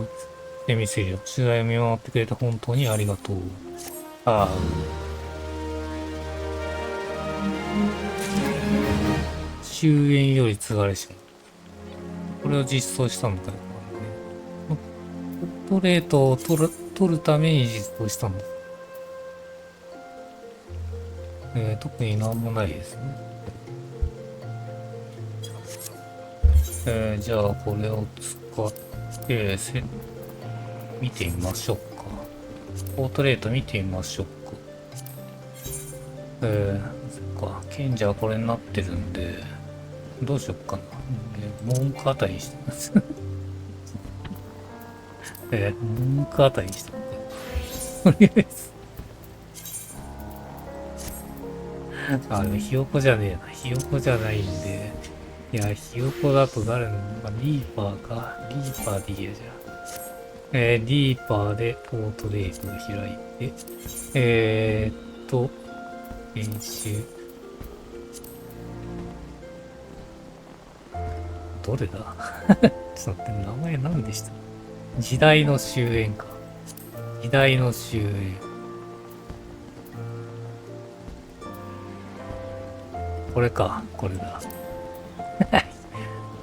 てみせるよ。取材を見守ってくれて本当にありがとう。ああ。終焉より継がれしも。これを実装したのかよ。ポートレートを取るために実装したんだ。特になんもないですね。じゃあこれを使って見てみましょうか。ポートレート見てみましょうか。そっか。賢者はこれになってるんで、どうしよっかな。文句あたりにしてます。文句あたりにしてます。とりあえず。ひよこじゃねえな。ひよこじゃないんで。いや、ひよこだと誰の、リーパーか。リーパーでいいやじゃあ。リーパーでポートレートを開いて、編集。どれだちょっと待って、名前何でした？時代の終焉か。時代の終焉。これか、これだ。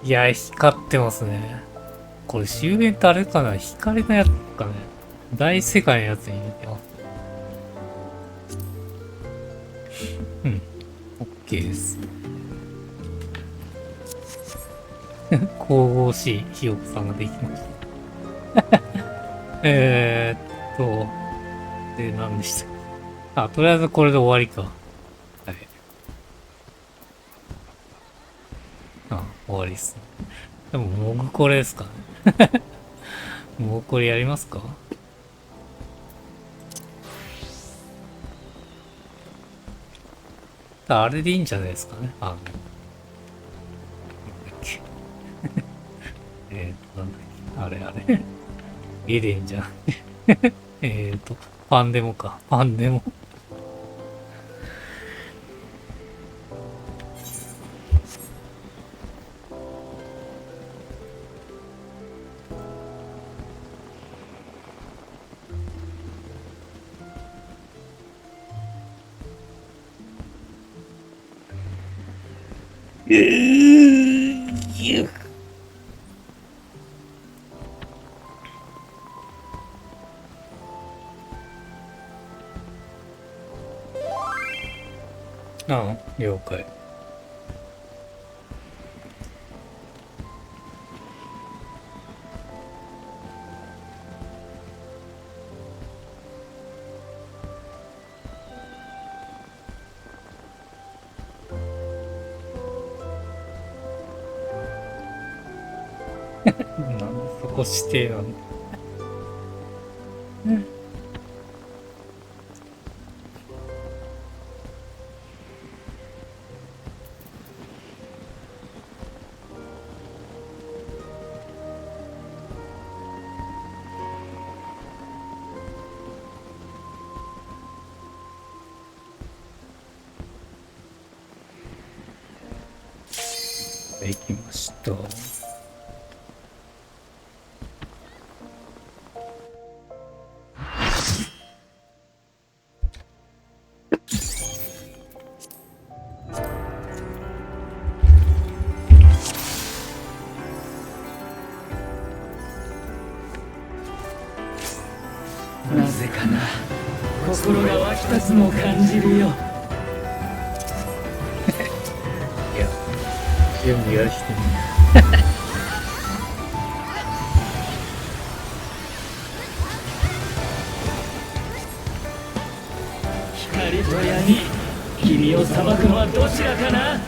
いや、光ってますね。これ終焉ってあれかな？光のやつかね。大世界のやつに似てます。うん。OK です。神々しいひよこさんができました。で、何でした？とりあえずこれで終わりか。はい。終わりっすね。でも、モグこれですかね。モグこれやりますか？あれでいいんじゃないですかね。なんだっけ。なんだっけ。あれ。エレンじゃん。パンデモか。パンデモ。了解。なんでそこ指定なの？できました。なぜかな、心が湧き立つのを感じるよ。準備はしてね。光と闇、君を裁くのはどちらかな。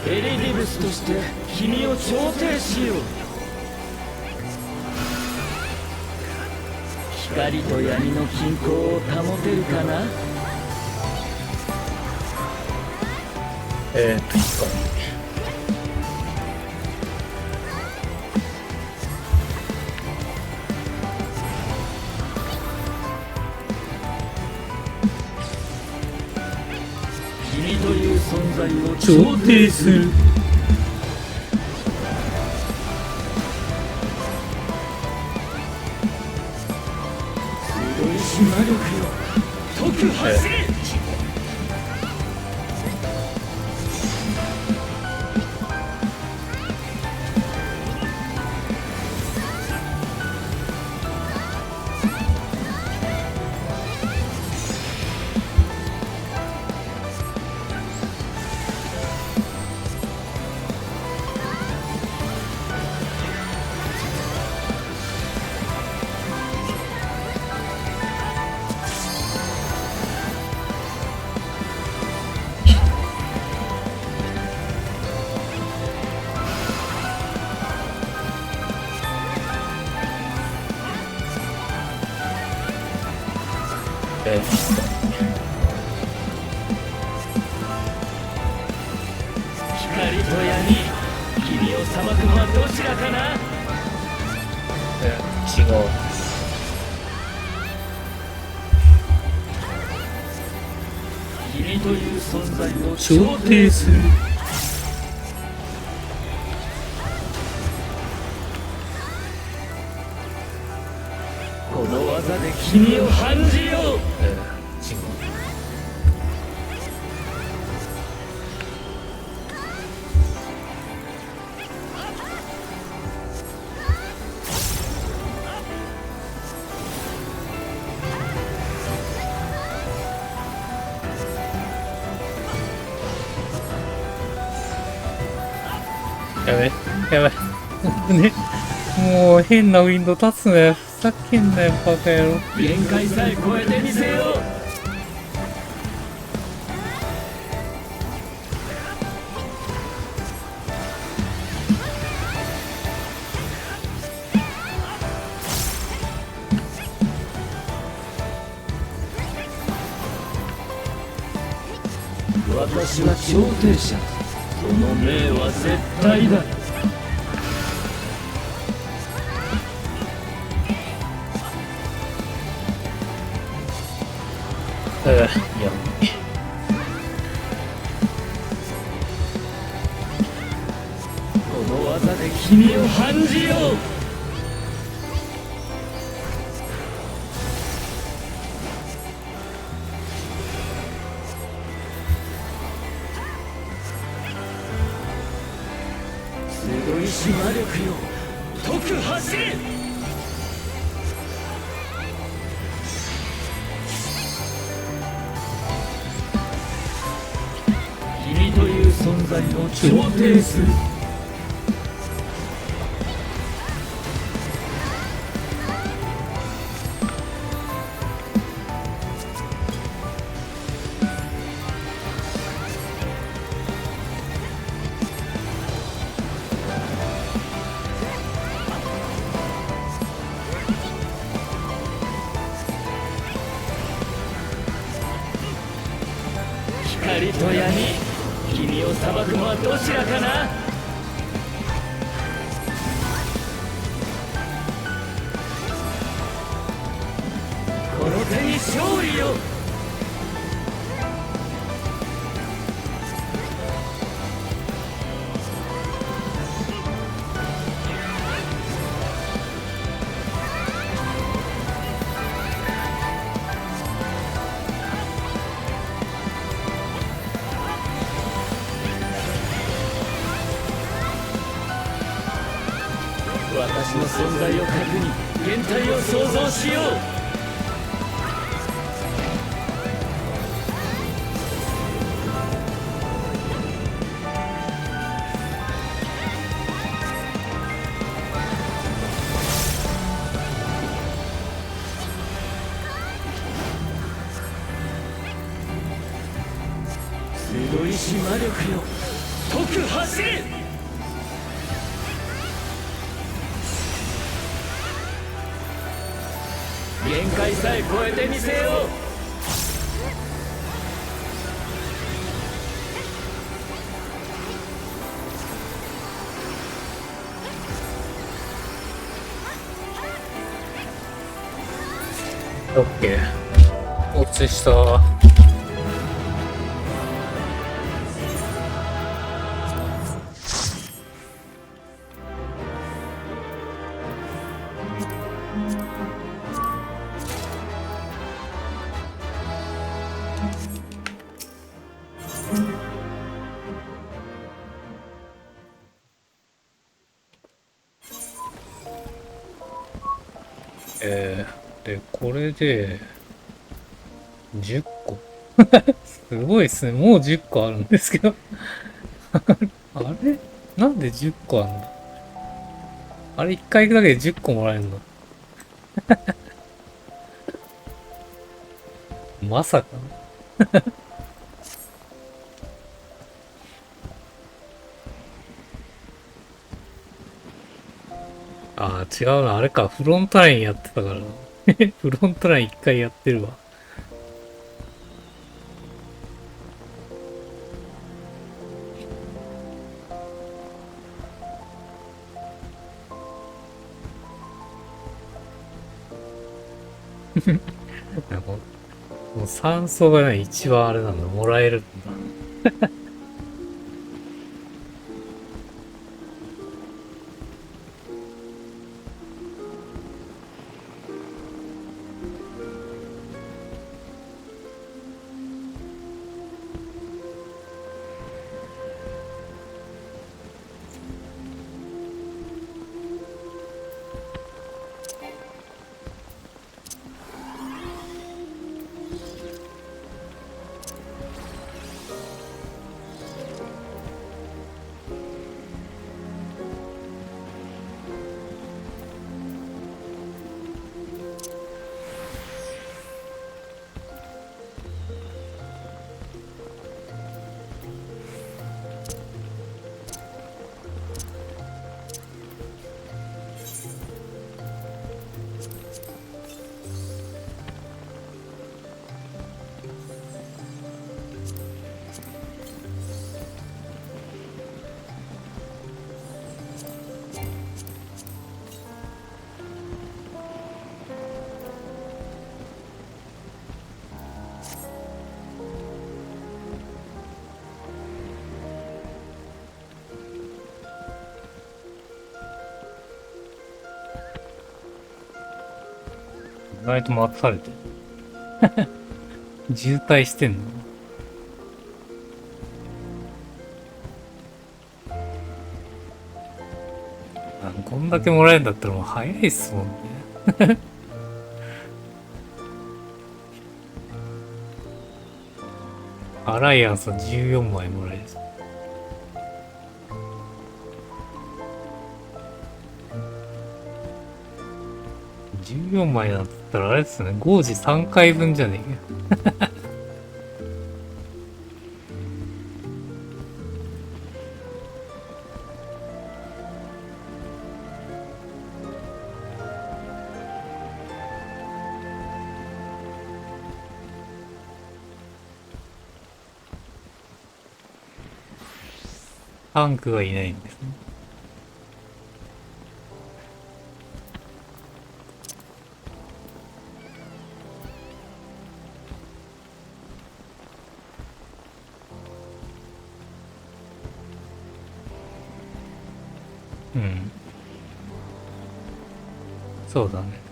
エリディブスとして君を調停しよう。光と闇の均衡を保てるかな。光。君という存在を調停する。鋭いし魔力よ、解く走れ。光と闇、君を裁くのはどちらかな。違う。君という存在を調停する。この技で君を判じよう。違う。やべ。ね、もう変なウィンドウ立つね。ふざけんなよ、バカ野郎。限界さえ超えてみせよう。私は調停者。その命は絶対だ。この技で君を判じよう。鋭いし魔力よ、解く走れ。君という存在を調停する。光と闇、君君を裁くのはどちらかな。この手に勝利よ。私の存在を確認、原体を創造しよう。鋭いし魔力よ、解く走れ。限界さえ超えてみせよう。オッケー。落ちした。で、これで、10個。すごいっすね。もう10個あるんですけど。あれなんで10個あんだ。あれ1回行くだけで10個もらえるの。まさか。ああ、違うな。あれか。フロントラインやってたからな。フロントライン1回やってるわ。なんかもう酸素がね、一番あれなんだ。もらえるんだ。意外と待たされてる。渋滞してんの。こんだけもらえるんだったらもう早いっすもんね。アライアンスは14枚もらえる。14枚なんだったらあれですね。5時3回分じゃねえか。タンクがいないんですね。うん。そうだね。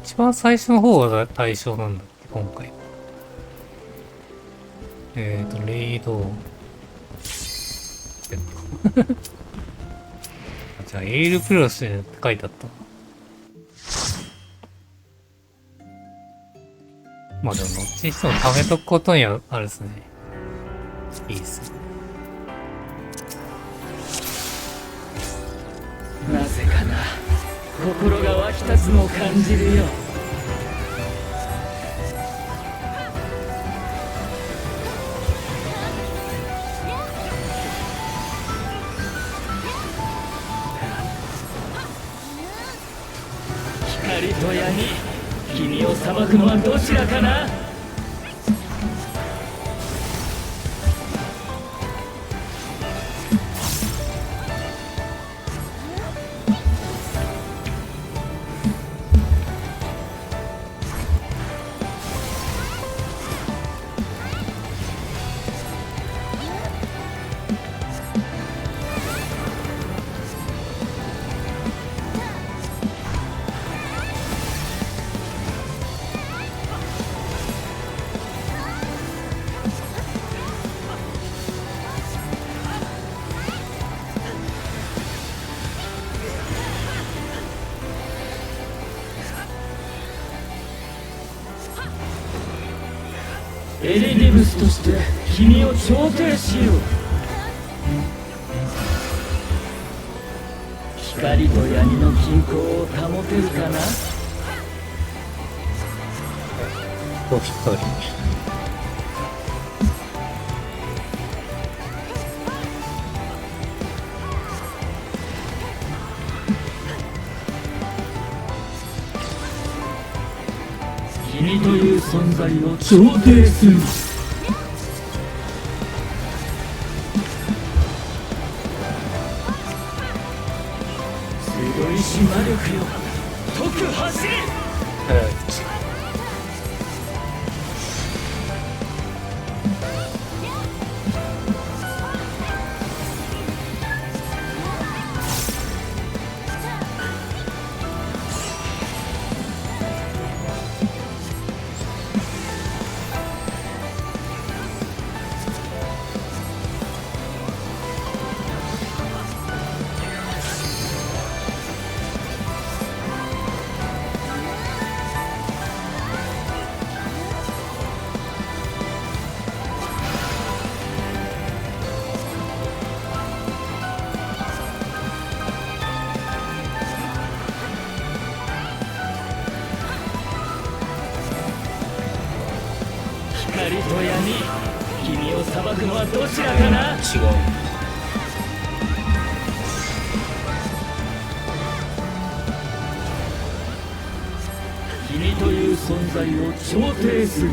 一番最初の方が対象なんだっけ、今回。レイド。じゃあ、エイルプロスって書いてあった。まあでも、どっちにしても貯めとくことにはあるですね。いいっすね。なぜかな、心が湧き立つのを感じるよ。光と闇、君を裁くのはどちらかな。エリディブスとして君を調停しよう。光と闇の均衡を保てるかな。お光。君という存在を調停する。強いし魔力よ、解く走り。光と闇、君を裁くのはどちらかな。違う。君という存在を調停する。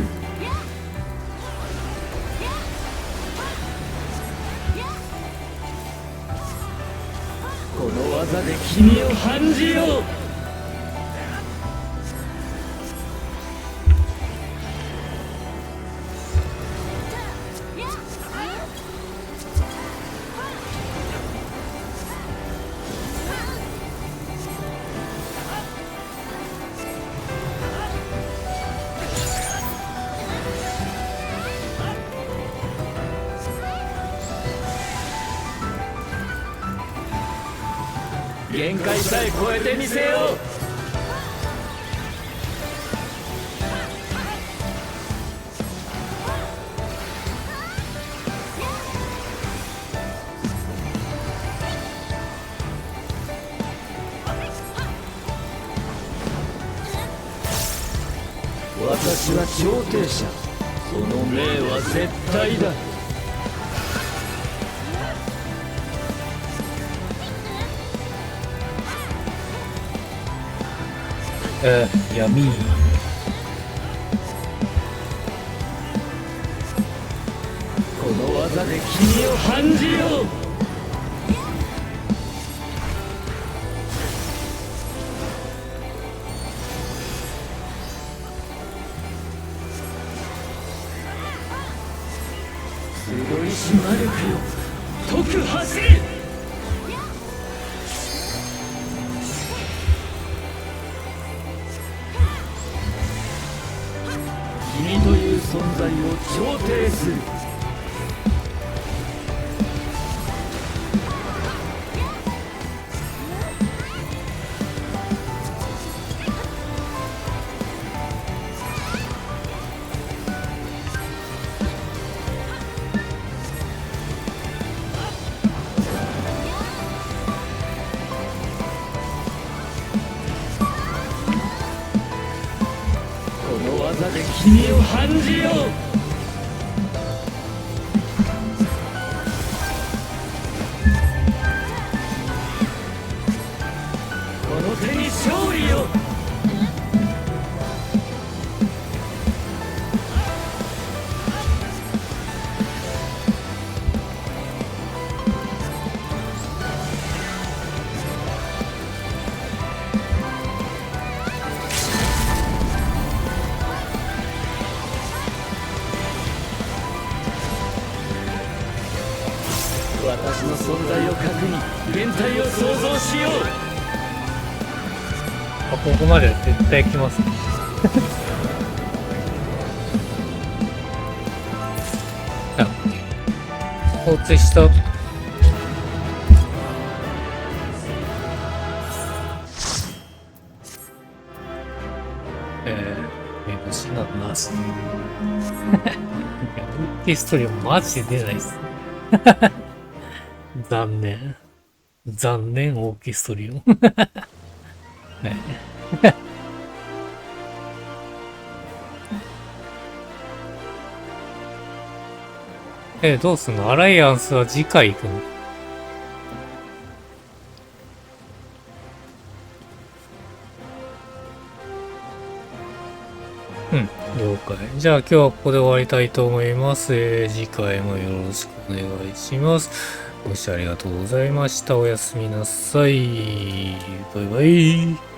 この技で君を判じよう。限界さえ超えてみせよう。私は調停者、その命は絶対だ。闇。技で君を判じよう。鋭いし魔力よ、解く走れ。君という存在を調停する。技で君を判じよう。この手に勝利よ。私の存在を確認、連帯を創造しよう。あ、ここまでは絶対来ますね。あ、放置した。目星なんなし。オーケストリアマジで出ないっす。残念。残念、オーケストリオン。ね。どうすんの？アライアンスは次回行くの？うん、了解。じゃあ今日はここで終わりたいと思います。次回もよろしくお願いします。ご視聴ありがとうございました。おやすみなさい。バイバイ。